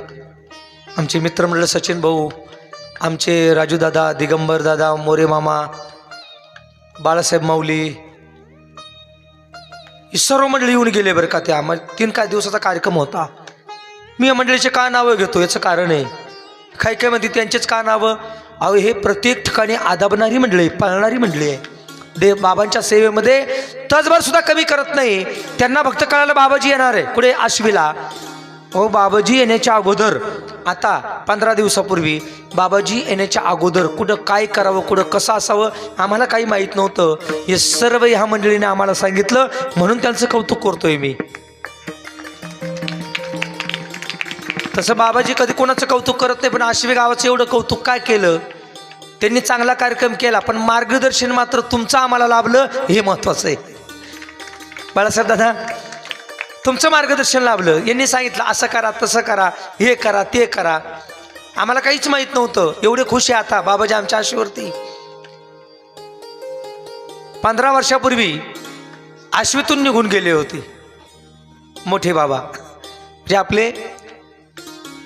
आमचे मित्रमंडळ सचिन भाऊ, आमचे राजू दादा, दिगंबर दादा, मोरे मामा, बाळासाहेब माऊली, ही सर्व मंडळी येऊन गेले बरं का. त्या 3 काय दिवसाचा कार्यक्रम होता. मी या मंडळीचे का नावं घेतो याचं कारण आहे. काही काय म्हणते त्यांचेच का नावं? अहो, हे प्रत्येक ठिकाणी आदाबणारी मंडळी, पाळणारी मंडळी आहे. बाबांच्या सेवेमध्ये तसभर सुद्धा कमी करत नाही. त्यांना फक्त कळालं बाबाजी येणार आहे. कुठे? आश्वीला. हो, बाबाजी येण्याच्या अगोदर, आता 15 दिवसापूर्वी बाबाजी येण्याच्या अगोदर कुठं काय करावं, कुठं कसं असावं आम्हाला काही माहीत नव्हतं. हे सर्व ह्या मंडळीने आम्हाला सांगितलं, म्हणून त्यांचं कौतुक करतोय मी. तसं बाबाजी कधी कोणाचं कौतुक करत नाही, पण आश्वी गावाचं एवढं कौतुक काय केलं त्यांनी? चांगला कार्यक्रम केला, पण मार्गदर्शन मात्र तुमचं आम्हाला लाभलं, हे महत्वाचं आहे. बाळासाहेब दादा, तुमचं मार्गदर्शन लाभलं. यांनी सांगितलं असं करा, तसं करा, हे करा, ते करा. आम्हाला काहीच माहीत नव्हतं. एवढे खुश आहे आता बाबाजी आमच्या आश्वीवरती. 15 वर्षापूर्वी आश्वीतून निघून गेले होते मोठे बाबा, जे आपले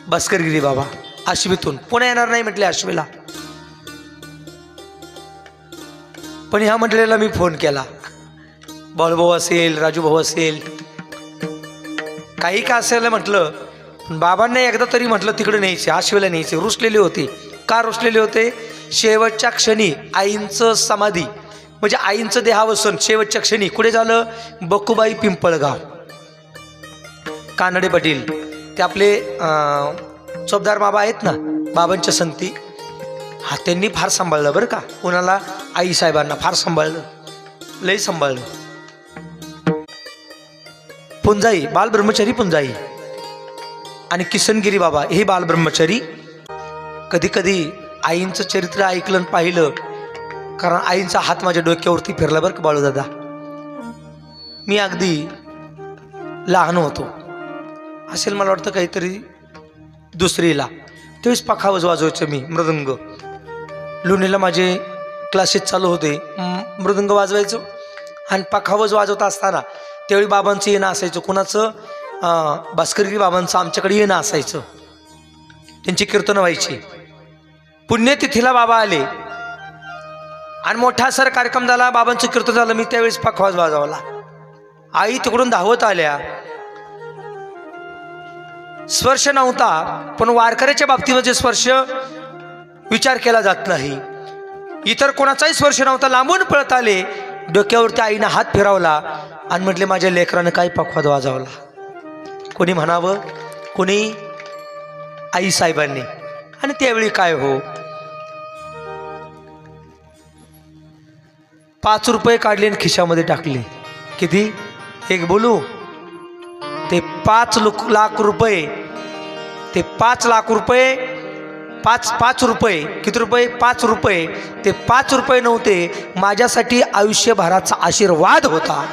भास्करगिरी बाबा. आश्वीतून पुन्हा येणार नाही म्हटले आश्वीला. पण ह्या मंडळीला मी फोन केला, बाळूभाऊ असेल, राजूभाऊ असेल, काही का असेल म्हटलं, बाबांना एकदा तरी म्हटलं तिकडे न्यायचे, आशिवेला न्यायचे. रुसलेले होते. का रुसलेले होते? शेवटच्या क्षणी आईंचं समाधी म्हणजे आईंचं देहावसन शेवटच्या क्षणी कुठे झालं? बकुबाई पिंपळगाव, कानडे पाटील, ते आपले चोपदार बाबा आहेत ना, बाबांच्या संगती. हा, त्यांनी फार सांभाळलं बरं का. कोणाला? आई साहेबांना फार सांभाळलं, लई सांभाळलं. पुंजाई, बालब्रह्मचारी पुंजाई आणि किसनगिरी बाबा हे बालब्रह्मचारी. कधी कधी आईंचं चरित्र ऐकलं आणि पाहिलं, कारण आईंचा हात माझ्या डोक्यावरती फिरला बरं का बाळूदादा. मी अगदी लहान होतो, असेल मला वाटतं काहीतरी दुसरीला. त्यावेळेस पखावज वाजवायचं मी, मृदंग. लोणीला माझे क्लासेस चालू होते, मृदंग वाजवायचो आणि पखावज वाजवत असताना त्यावेळी बाबांचं येणं असायचं. कुणाचं? भास्करगिरी बाबांचं आमच्याकडे येणं असायचं. त्यांची कीर्तनं व्हायची. पुण्यतिथीला बाबा आले आणि मोठा सर कार्यक्रम झाला, बाबांचं कीर्तन झालं. मी त्यावेळेस पखवाज वाजवला. आई तिकडून धावत आल्या. स्पर्श नव्हता, पण वारकऱ्याच्या बाबतीमध्ये स्पर्श विचार केला जात नाही. इतर कोणाचाही स्पर्श नव्हता. लांबून पळत आले, डोक्यावरती आईनं हात फिरवला आणि म्हटले, माझ्या लेकरानं काय पखवाज वाजवला. कोणी म्हणावं, कोणी आई साहेबांनी. आणि त्यावेळी काय हो, 5 रुपये काढले आणि खिशामध्ये टाकले. किती? एक बोलू, ते 5 लाख रुपये, ते 5 लाख रुपये, 5 रुपये, किती रुपये? 5 रुपये. ते 5 रुपये नव्हते, माझ्यासाठी आयुष्यभराचा आशीर्वाद होता.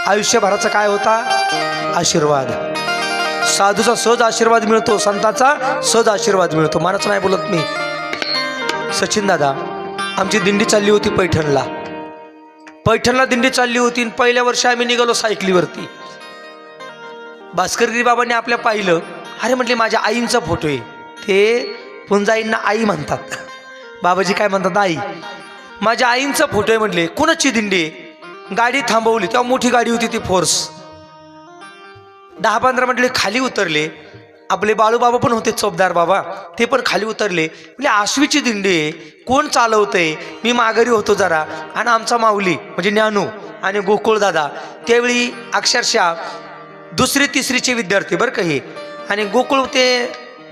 आयुष्यभराचा काय होता? आशीर्वाद. साधूचा सहज आशीर्वाद मिळतो, संताचा सहज आशीर्वाद मिळतो. मनाचं नाही बोलत मी. सचिन दादा, आमची दिंडी चालली होती पैठणला. पैठणला दिंडी चालली होती आणि पहिल्या वर्षी आम्ही निघालो सायकलीवरती. भास्करगिरी बाबांनी आपल्या पाहिलं. अरे म्हटले, माझ्या आईंचा फोटो आहे. ते पुंजाईंना आई म्हणतात, बाबाजी काय म्हणतात? आई. माझ्या आईंचा फोटो आहे म्हटले. कोणाची दिंडी? गाडी थांबवली, तेव्हा मोठी गाडी होती ती फोर्स. 10-15 म्हटले खाली उतरले. आपले बाळूबाबा पण होते, चोपदार बाबा, ते पण खाली उतरले. म्हणजे आश्वीची दिंडी आहे, कोण चालवतंय? मी माघारी होतो जरा. आणि आमचा माऊली म्हणजे ज्ञानू आणि गोकुळ दादा त्यावेळी अक्षरशः 2री-3रीचे विद्यार्थी बरं का हे. आणि गोकुळ ते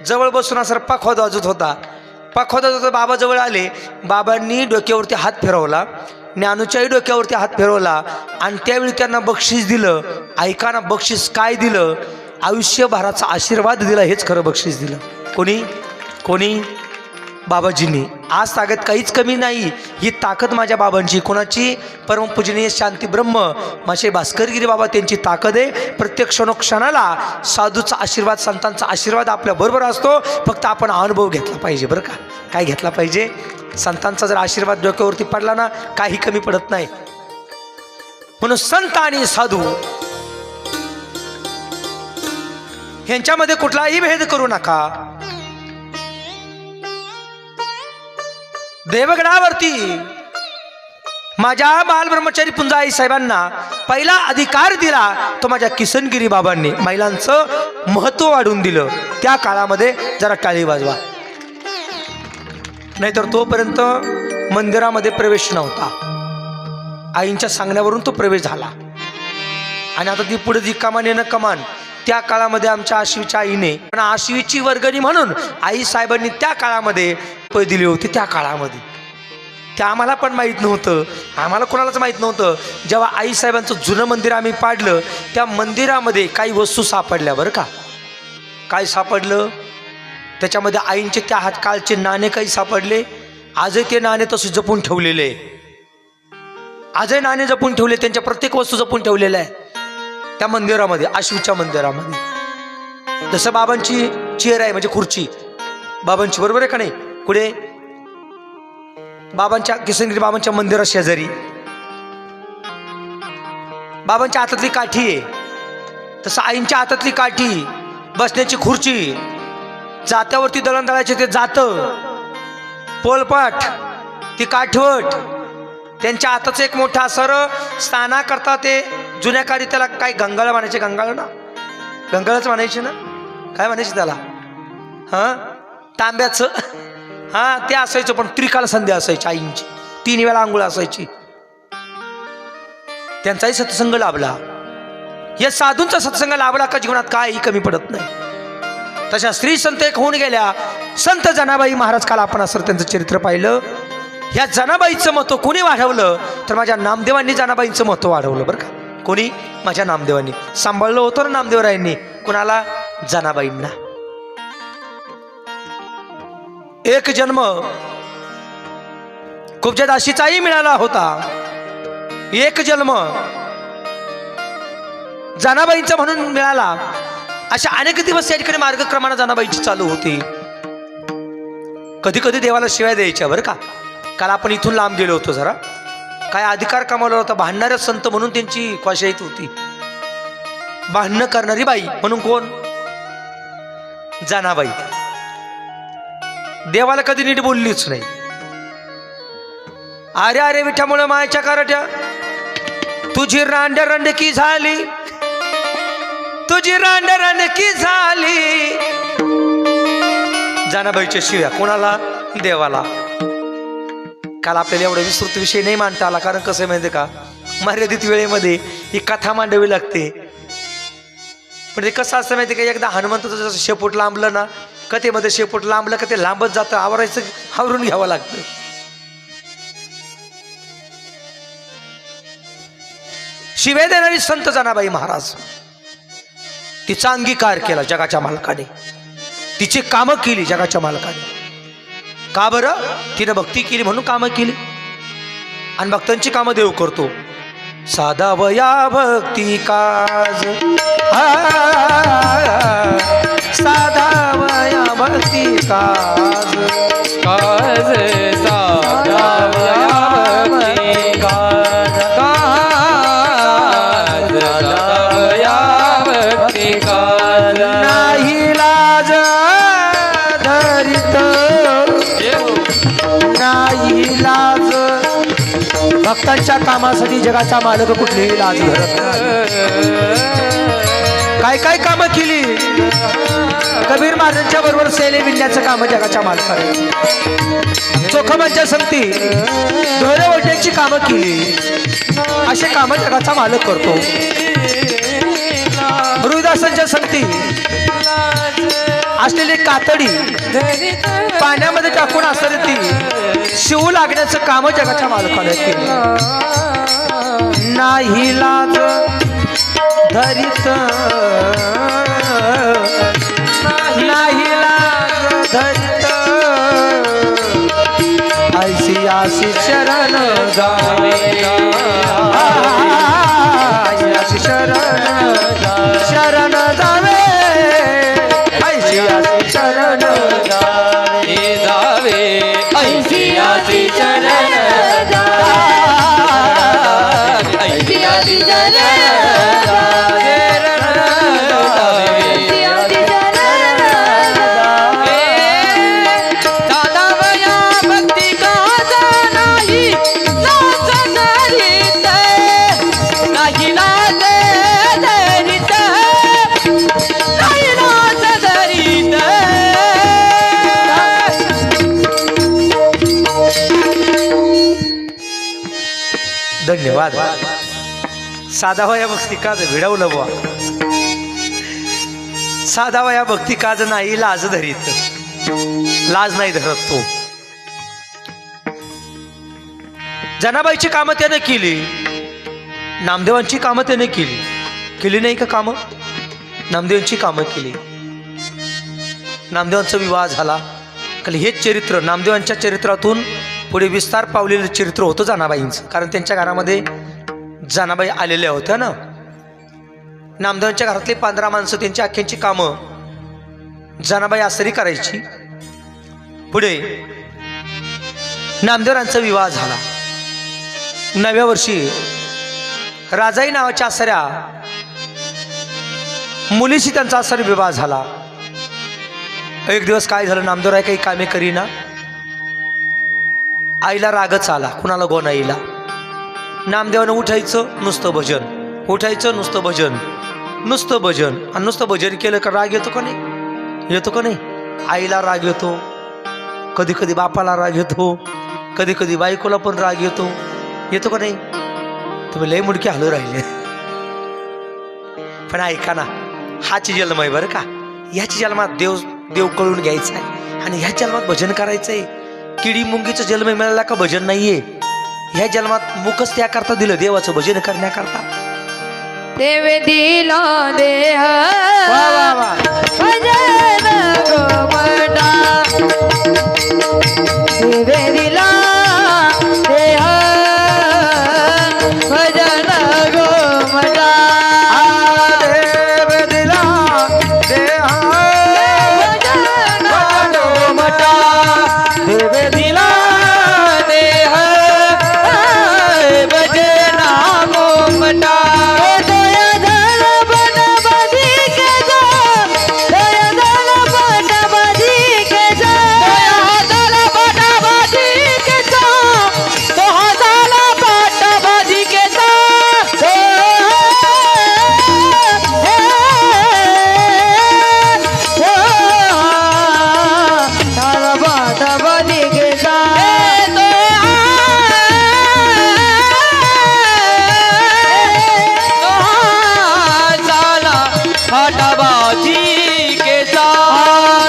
जवळ बसून असं पखवाज वाजत होता. पखवाज वाजत बाबा जवळ आले. बाबांनी डोक्यावरती हात फिरवला, ज्ञानूच्याही डोक्यावरती हात फिरवला आणि त्यावेळी त्यांना बक्षीस दिलं. ऐकाना, बक्षीस काय दिलं? आयुष्यभराचा आशीर्वाद दिला. हेच खरं बक्षीस दिलं. कोणी? बाबाजींनी. आज ताकद काहीच कमी नाही. ही ताकद माझ्या बाबांची. कोणाची? परमपूजनीय शांती ब्रह्म माझे भास्करगिरी बाबा, त्यांची ताकद आहे. प्रत्येक क्षणोक्षणाला साधूचा आशीर्वाद, संतांचा आशीर्वाद आपल्या बरोबर असतो. फक्त आपण अनुभव घेतला पाहिजे बरं का. काय घेतला पाहिजे? संतांचा जर आशीर्वाद डोक्यावरती पडला ना, काही कमी पडत नाही. म्हणून संत आणि साधू ह्यांच्यामध्ये कुठलाही भेद करू नका. देवगडावरती माझ्या बालब्रह्मचारी पुंजाई साहेबांना पहिला अधिकार दिला तो माझ्या किसनगिरी बाबांनी. महिलांचं महत्त्व वाढवून दिलं. त्या काळामध्ये जरा टाळी वाजवा. नाहीतर तोपर्यंत मंदिरामध्ये प्रवेश नव्हता. आईंच्या सांगण्यावरून तो प्रवेश झाला. आणि आता ती पुढे जी कमान येणं कमान. त्या काळामध्ये आमच्या आश्वीच्या आईने, पण आश्वीची वर्गणी म्हणून आई साहेबांनी त्या काळामध्ये पैसे दिली होती. त्या काळामध्ये ते आम्हाला पण माहीत नव्हतं, आम्हाला कोणालाच माहीत नव्हतं. जेव्हा आई साहेबांचं जुनं मंदिर आम्ही पाडलं, त्या मंदिरामध्ये काही वस्तू सापडल्या बरं का. काय सापडलं? त्याच्यामध्ये आईंचे त्या काळचे नाणे काही सापडले. आजही ते नाणे तसे जपून ठेवलेले. आजही नाणे जपून ठेवले. त्यांच्या प्रत्येक वस्तू जपून ठेवलेल्या आहे त्या मंदिरामध्ये, आश्वीच्या मंदिरामध्ये. जसं बाबांची चेअर आहे म्हणजे खुर्ची बाबांची, बरोबर आहे का नाही? पुढे बाबांच्या किसनगिरी बाबांच्या मंदिरा शेजारी बाबांच्या हातातली काठी आहे. तसं आईंच्या हातातली काठी, बसण्याची खुर्ची, जात्यावरती दळण दळायचे ते जातं, पोलपाट, ती काठवट, त्यांच्या हाताचं एक मोठं असर स्नाना करता ते जुन्या काळी त्याला काय गंगाळ म्हणायचे, गंगाळ ना, गंगाळच म्हणायचे ना, काय म्हणायचे त्याला, हा तांब्याचं, हा ते असायचं. पण त्रिकाल संध्या असायची आईंची, 3 वेळा आंघोळ असायची. त्यांचाही सत्संग लाभला. या साधूंचा सत्संग लाभला का जीवनात काही कमी पडत नाही. तशा स्त्री संत एक होऊन गेल्या. संत जनाबाई महाराज, काल आपण असं त्यांचं चरित्र पाहिलं. या जनाबाईचं महत्व कोणी वाढवलं तर माझ्या नामदेवांनी जनाबाईंचं महत्व वाढवलं बरं का. कोणी? माझ्या नामदेवांनी सांभाळलं होतं ना नामदेवरायांनी. कुणाला? जनाबाईंना. एक जन्म खूपच्या दाशीचाही मिळाला होता. एक जन्म जनाबाईंचा म्हणून मिळाला. अशा अनेक दिवस या ठिकाणी मार्गक्रमणा जनाबाईची चालू होती. कधी कधी देवाला शिवाय द्यायच्या बरं का. काल आपण इथून लांब गेलो होतो जरा. काय अधिकार कमावला होता. भांडणाऱ्या संत म्हणून त्यांची ख्वाशाईत होती. भांडणं करणारी बाई म्हणून कोण? जनाबाई. देवाला कधी नीट बोललीच नाही. अरे अरे विठामुळे मायच्या कारट्या, तुझी रांड रंडकी झाली, तुझी रांड रंडकी झाली. जनाबाईच्या शिव्या कोणाला? देवाला. काल आपल्याला एवढा विस्तृत विषय नाही मांडता आला, कारण कसं माहिती का, मर्यादित वेळेमध्ये ही कथा मांडावी लागते. पण ते कसं असतं माहिती का, एकदा हनुमंताचं जसं शेपूट लांबलं ना, कथेमध्ये शेपूट लांबलं का ते लांबत जातं, आवरायचं, आवरून घ्यावं लागतं. शिव्या देणारी संत जनाबाई महाराज, तिचा अंगीकार केला जगाच्या मालकाने, तिची कामं केली जगाच्या मालकाने. का बरं? तिनं भक्ती केली म्हणून कामं केली. आणि भक्तांची कामं देव करतो. साधा वया भक्ती काज, साधा वया भक्ती काज, काज साधा वया भक्ती काज, काज साधा वया भक्ती काज. नाही लाज धरित, नाही लाज. भक्तांच्या कामासाठी जगाचा मालक कुठलीही लाज धरत नाही. काय काय कामं केली. कबीर महाराजांच्या बरोबर सेले विणण्याचं काम जगाच्या मालकाने, चोखमांच्या संगती ढोरे ओढण्याची कामं केली. असे कामं जगाचा मालक करतो. हृदासांच्या संगती असलेली कातडी पाण्यामध्ये टाकून असणारी ती शिवू लागण्याचं काम जगाच्या मालकाने केलं. नाही लाज धरित, नाही लाज धरित, ऐसी आशी शरण जावे, ऐसी आशी शरण, शरण जावे, ऐसी आशी शरण जावे, जावे ऐसी आशी शरण जावे, ऐसी आशी शरण जावे. धन्यवाद. साधा वया भक्ती काज भिडवलं बुवा. साधा वया भक्ती काज नाही लाज धरीत, लाज नाही धरत तो. जनाबाईची कामं त्याने केली, नामदेवांची कामं त्याने केली. केली नाही का कामं? नामदेवांची कामं केली. नामदेवांचा विवाह झाला. कारण हेच चरित्र नामदेवांच्या चरित्रातून पुढे विस्तार पावलेलं चरित्र होतं जनाबाईंचं. कारण त्यांच्या घरामध्ये जनाबाई आलेल्या होत्या ना. नामदेवांच्या घरातली 15 माणसं त्यांची अख्ख्यांची कामं जनाबाई आसरी करायची. पुढे नामदेवांचा विवाह झाला. 9व्या वर्षी राजाई नावाच्या आसऱ्या मुलीशी त्यांचा आसरी विवाह झाला. एक दिवस काय झालं, नामदेवराय काही कामे करीना. आईला रागच आला, कुणाला गोनाईला. नामदेवानं उठायचं नुसतं भजन, उठायचं नुसतं भजन, नुसतं भजन. आणि नुसतं भजन केलं का राग येतो का नाही? येतो का नाही? आईला राग येतो, कधी कधी बापाला राग येतो, कधी कधी बायकोला पण राग येतो. येतो का नाही? तुम्ही लय मुडके हलू राहिले. पण ऐका ना, हाची जन्म आहे बरं का. ह्याची जन्मात देव कळून घ्यायचा आहे आणि ह्या जन्मात भजन करायचंय. किडी मुंगीचा जन्म मिळाला का भजन नाहीये. ह्या जन्मात मुखच त्याकरता दिलं, देवाचं भजन करण्याकरता. देवे दिला देह वा वा वा. भजन गोमटा देवे दिला देह भजन गोमटा देव दिला देह भजन गोमटा, देव दिला देह भजना गोमटा. दया झाला बनबाजी केजा, दया झाला बनबाजी केजा, दया झाला बनबाजी केजा, दया झाला बनबाजी केजा. झाला बनबाजी केजा. झाला फाटाबाजी केचा.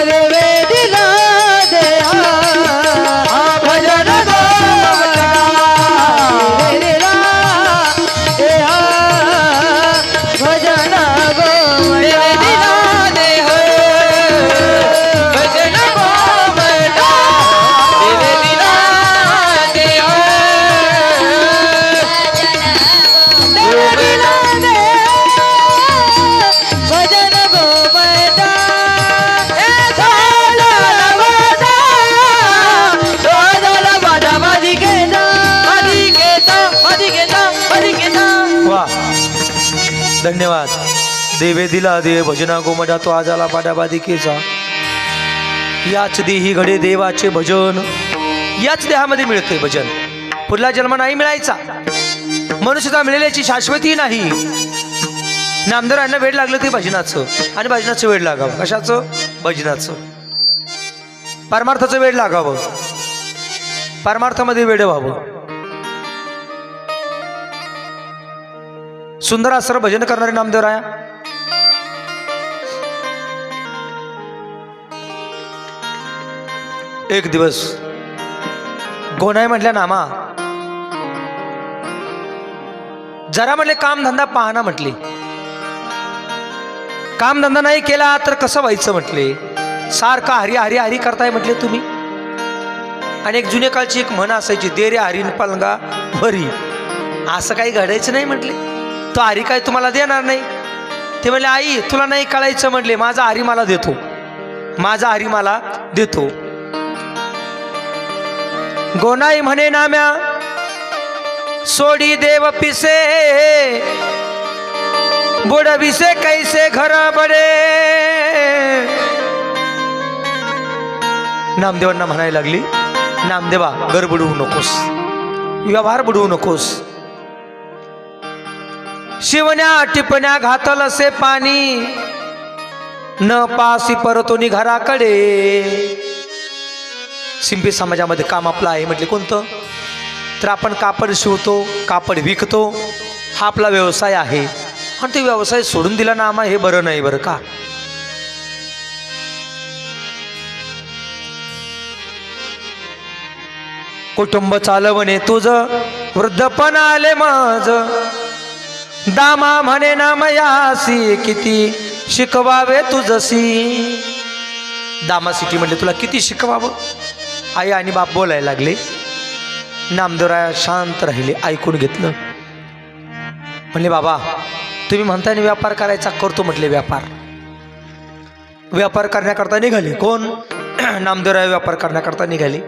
देवे दिला देह भजन गोमटा, देवे दिला देह भजन देवे गोमटा. दिला देह भजन गोमटा, देवे दिला देह देवे दिला देह भजन गोमटा. झाला वादा, झाला वादा माझी केजा. माझी केचा, माझी केचा, माझी केचा. वा, धन्यवाद. देवे दिला दे भजना गोमटा, तो आजाला पाडाबादिकेचा. याच देही घडे देवाचे भजन. याच देहामध्ये मिळते भजन. पुढला जन्म नाही मिळायचा. मनुष्यता मिळेल्याची शाश्वती नाही. नामदेवांना वेळ लागलं ते भजनाचं, आणि भजनाचं वेळ लागावं. कशाचं? भजनाचं. परमार्थाचं वेळ लागावं, परमार्थामध्ये वेळ व्हावं. सुंदर असं भजन करणारे नामदेवराया. एक दिवस गोनाई म्हटल्या, नामा जरा म्हटले कामधंदा पाहना म्हटले. कामधंदा नाही केला तर कसं व्हायचं म्हटले. सारखा हरी हरी हरी करताय म्हटले तुम्ही. आणि एक जुन्या काळची एक म्हण असायची, दे रे हरीन पलंगा भरी. असं काही घडायचं नाही म्हटले. तो हरी काय तुम्हाला देणार नाही. ते म्हणले, आई तुला नाही कळायचं म्हटले, माझा हरी मला देतो, माझा हरी मला देतो. गोनाई म्हणे नाम्या सोडी देव पिसे, बुडविसे कैसे घर बडे. नामदेवांना म्हणायला लागली, नामदेवा घर बुडवू नकोस, व्यवहार बुडवू नकोस. शिवण्या टिपण्या घातलसे पाणी, न पासी परतोनी घराकडे. सिंपी समाजामध्ये काम आपलं आहे म्हटले कोणतं? तर आपण कापड शिवतो, कापड विकतो, हा आपला व्यवसाय आहे. आणि तो व्यवसाय सोडून दिला ना आम्हा, हे बरं नाही बरं का. कुटुंब चालवणे तुझ, वृद्धपण आले माझ. दामा म्हणे नामयासी, किती शिकवावे तुझसी. दामा सिटी म्हटले तुला किती शिकवावं. आई आणि बाप बोलायला लागले. नामदेवराया शांत राहिले, ऐकून घेतलं. म्हणले बाबा तुम्ही म्हणताय व्यापार करायचा, करतो म्हटले व्यापार. व्यापार करण्याकरता निघाले. कोण? नामदेवराय व्यापार करण्याकरता निघाले.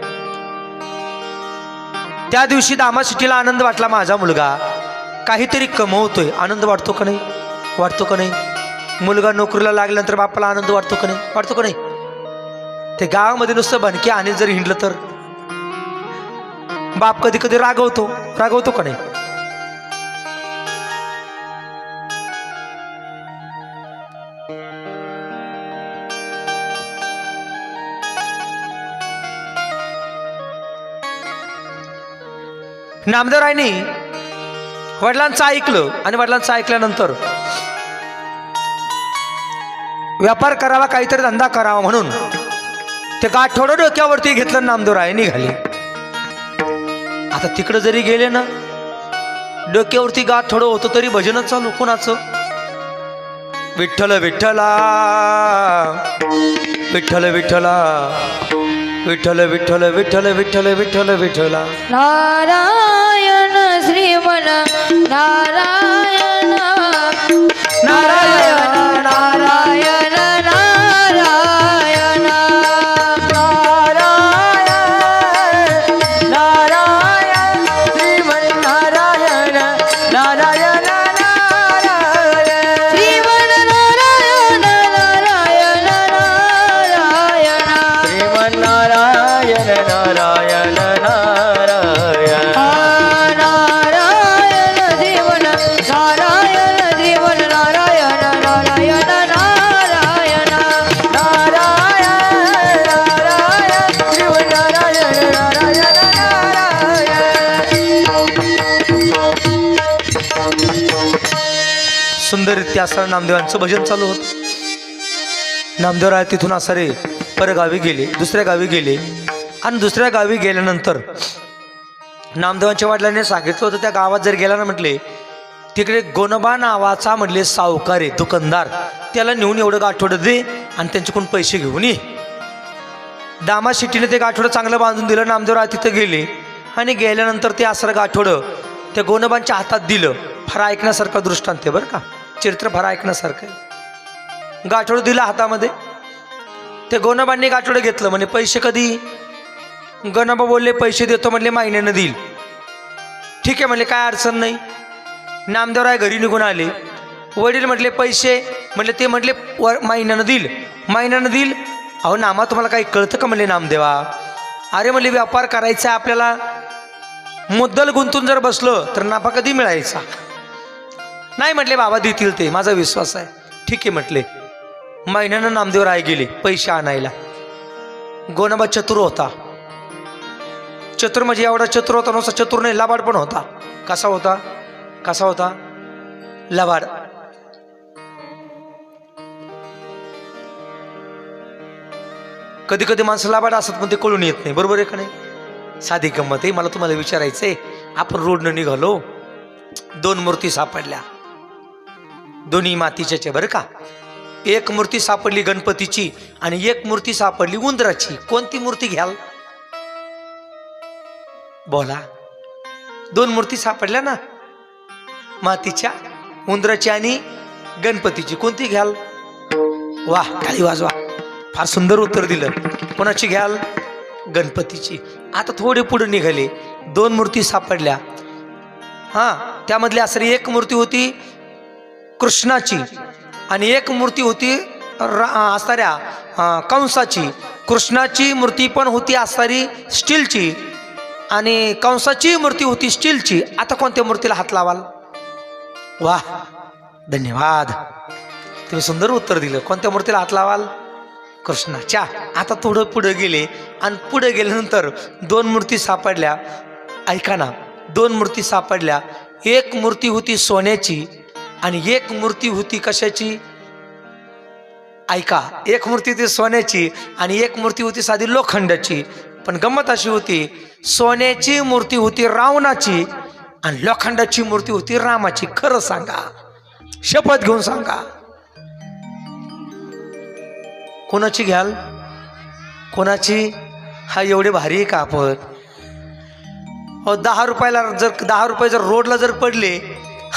त्या दिवशी दामा सिटीला आनंद वाटला. माझा मुलगा काहीतरी कमवतोय, आनंद वाटतो का नाही? वाटतो का नाही? मुलगा नोकरीला लागल्यानंतर बापाला आनंद वाटतो का नाही? वाटतो का नाही? ते गावामध्ये नुसतं भनके आणि जर हिंडलं तर बाप कधी कधी रागवतो का नाही? नामदेवरायनी वडिलांचं ऐकलं आणि वडिलांचं ऐकल्यानंतर व्यापार करावा, काहीतरी धंदा करावा म्हणून ते गाठोडं डोक्यावरती घेतलं. नामदेवराय निघाले. आता तिकडं जरी गेले ना, डोक्यावरती गाठोडं होतं तरी भजनच चालू. कोणाचं? विठ्ठल विठ्ठला विठ्ठल विठ्ठला विठ्ठल विठ्ठल विठ्ठल विठ्ठल विठ्ठल विठ्ठला. नारायण श्रीमन नारायण नारायण नारायण नारायण नारायण श्रीमन नारायण नारायण श्रीमन नारायण नारायण नारायण श्रीमन नारायण नारायण नारायण नारायण श्रीमन नारायण श्रीमन नारायण नारायण नारायण सुंदररित्या असं नामदेवांचं भजन चालू होत. नामदेवराय तिथून असारे परगावी गेले, दुसऱ्या गावी गेले. आणि दुसऱ्या गावी गेल्यानंतर नामदेवांच्या वडिलांनी सांगितलं होतं त्या गावात जर गेला ना म्हटले, तिकडे गोनबा नावाचा म्हटले सावकार आहे, दुकानदार, त्याला नेऊन एवढं गाठोडं दे आणि त्यांच्याकडून पैसे घेऊन ये. दामा शिट्टीने ते गाठोडं चांगलं बांधून दिलं. नामदेवराय तिथं गेले आणि गेल्यानंतर ते आसरं गाठोडं त्या गोनबांच्या हातात दिलं. फार ऐकण्यासारखं दृष्टांत आहे बरं का, चरित्र फार ऐकण्यासारखं आहे. गाठोडं दिलं हातामध्ये. ते गोनबांनी गाठोडं घेतलं. म्हणे पैसे कधी? गोनबा बोलले पैसे देतो म्हटले महिन्यानं देईल. ठीक आहे म्हणले, काय अडचण नाही. नामदेवराय घरी निघून आले. वडील म्हटले पैसे? म्हटले ते म्हटले महिन्यानं देईल. महिन्यानं देईल? अहो नामा तुम्हाला काही कळतं का म्हणले नामदेवा? अरे म्हणले व्यापार करायचा आपल्याला, मुद्दल गुंतून जर बसलो तर नफा कधी मिळायचा? नाही म्हटले बाबा देतील ते, माझा विश्वास आहे. ठीक आहे म्हटले. महिन्यानं नामदेवराय गेले पैसे आणायला. गोनबा चतुर होता. चतुर म्हणजे एवढा चतुर होता, नुसता चतुर नाही, लबाड पण होता. कसा होता? कसा होता? लबाड. कधी कधी माणसं लबाड असतात पण ते कळून येत नाही. बरोबर आहे का नाही? साधी गंमत आहे. मला तुम्हाला विचारायचंय, आपण रोडनं निघालो, दोन मूर्ती सापडल्या, दोन्ही मातीच्या बरं का. एक मूर्ती सापडली गणपतीची आणि एक मूर्ती सापडली उंदराची. कोणती मूर्ती घ्याल? बोला. दोन मूर्ती सापडल्या ना, मातीच्या, उंदराची आणि गणपतीची. कोणती घ्याल? वाह, टाळी वाजवा. फार सुंदर उत्तर दिलं. कोणाची घ्याल? गणपतीची. आता थोडे पुढे निघाले, दोन मूर्ती सापडल्या. हां, त्यामधली असरी एक मूर्ती होती कृष्णाची आणि एक मूर्ती होती असणाऱ्या कंसाची. कृष्णाची मूर्ती पण होती असणारी स्टीलची आणि कंसाची मूर्ती होती स्टीलची. आता कोणत्या मूर्तीला हात लावाल? वाह, धन्यवाद, तुम्ही सुंदर उत्तर दिलं. कोणत्या मूर्तीला हात लावाल? कृष्णाच्या. आता थोडं पुढे गेले आणि पुढे गेल्यानंतर दोन मूर्ती सापडल्या. ऐका ना, दोन मूर्ती सापडल्या. एक मूर्ती होती सोन्याची आणि एक मूर्ती होती कशाची? ऐका, एक मूर्ती होती सोन्याची आणि एक मूर्ती होती साधी लोखंडाची. पण गंमत अशी होती, सोन्याची मूर्ती होती रावणाची आणि लोखंडाची मूर्ती होती रामाची. खरं सांगा, शपथ घेऊन सांगा, कोणाची घ्याल? कोणाची? हा एवढे भारी आहे का आपण? 10 रुपयाला जर 10 रुपये जर रोडला जर पडले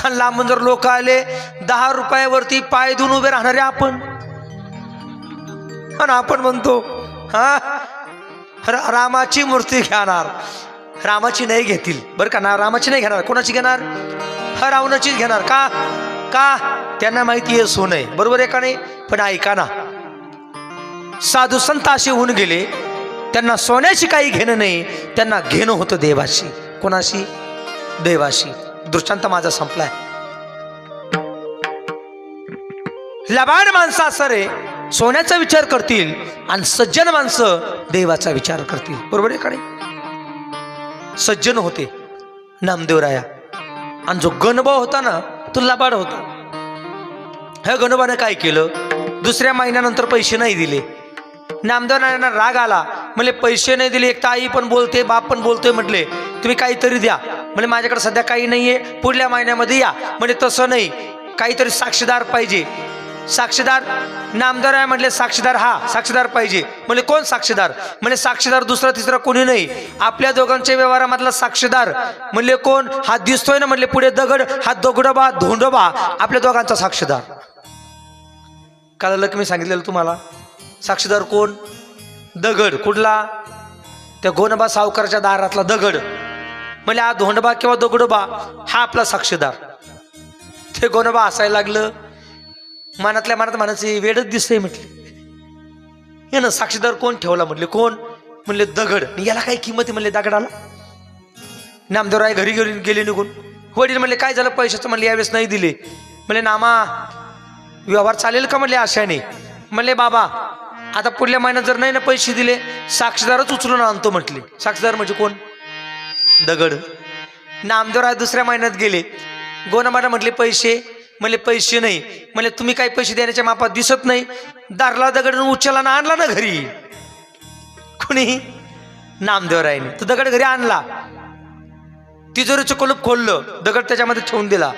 आणि लांबून जर लोक आले, 10 रुपयावरती पाय धुवून उभे राहणारे आपण. आणि आपण म्हणतो हा रामाची मूर्ती घेणार. रामाची नाही घेतील बरं का ना, रामाची नाही घेणार. कोणाची घेणार? हा रावणाचीच घेणार. का? का? त्यांना माहिती आहे सोनं आहे. बरोबर आहे का नाही? पण ऐका ना, साधू संत असे होऊन गेले त्यांना सोन्याशी काही घेणं नाही, त्यांना घेणं होतं देवाशी. कोणाशी? देवाशी. दृष्टांत माझा संपलाय. लबाड माणसं असं रे सोन्याचा विचार करतील आणि सज्जन माणसं देवाचा विचार करतील. बरोबर आहे का नाही? सज्जन होते नामदेवराया आणि जो गणभाऊ होता ना तो लबाड होता. ह्या गणोबाने काय केलं, दुसऱ्या महिन्यानंतर पैसे नाही दिले. नामदेवरायांना राग आला, म्हणजे पैसे नाही दिले. एक तर आई पण बोलते, बाप पण बोलतोय, म्हटले तुम्ही काहीतरी द्या. म्हणजे माझ्याकडे सध्या काही नाहीये, पुढल्या महिन्यामध्ये या. म्हणजे तसं नाही, काहीतरी साक्षीदार पाहिजे. साक्षीदार नामदेवराय म्हटले साक्षीदार, हा साक्षीदार पाहिजे. म्हणजे कोण साक्षीदार? म्हणजे साक्षीदार दुसरा तिसरा कोणी नाही, आपल्या दोघांच्या व्यवहारामधला साक्षीदार. म्हणले कोण? हा दिसतोय ना, म्हणले पुढे दगड, हा दगडोबा धोंडोबा आपल्या दोघांचा साक्षीदार. काल मी सांगितलेलं तुम्हाला, साक्षीदार कोण? दगड. कुठला? त्या गोनबा सावकाराच्या दारातला दगड. म्हणजे हा धोंडबा किंवा दगडोबा हा आपला साक्षीदार. ते गोनबा हसायला लागलं, मनातल्या मनात म्हणायचे वेडच दिसतंय. म्हटले हे ना साक्षीदार कोण ठेवला? म्हटले कोण? म्हणले दगड. याला काय किंमत आहे? म्हणले दगडाला. नामदेवराय घरी गेले निघून. वडील म्हणले काय झालं पैशाचं? म्हणले यावेळेस नाही दिले. म्हणले नामा व्यवहार चालेल का? म्हणले आशाने. म्हणले बाबा आता पुढल्या महिन्यात जर नाही ना पैसे दिले, साक्षीदारच उचलून आणतो. म्हटले साक्षीदार म्हणजे कोण? दगड. नामदेवराय दुसऱ्या महिन्यात गेले. गोनबाला म्हटले पैसे? म्हणले पैसे नाही. म्हणले तुम्ही काही पैसे देण्याच्या मापात दिसत नाही. दारला दगड उचलला ना आणला ना घरी. कोणी? नामदेवरायने. तो दगड घरी आणला, तिजोरीचं कुलूप खोललं, दगड त्याच्यामध्ये ठेवून दिला.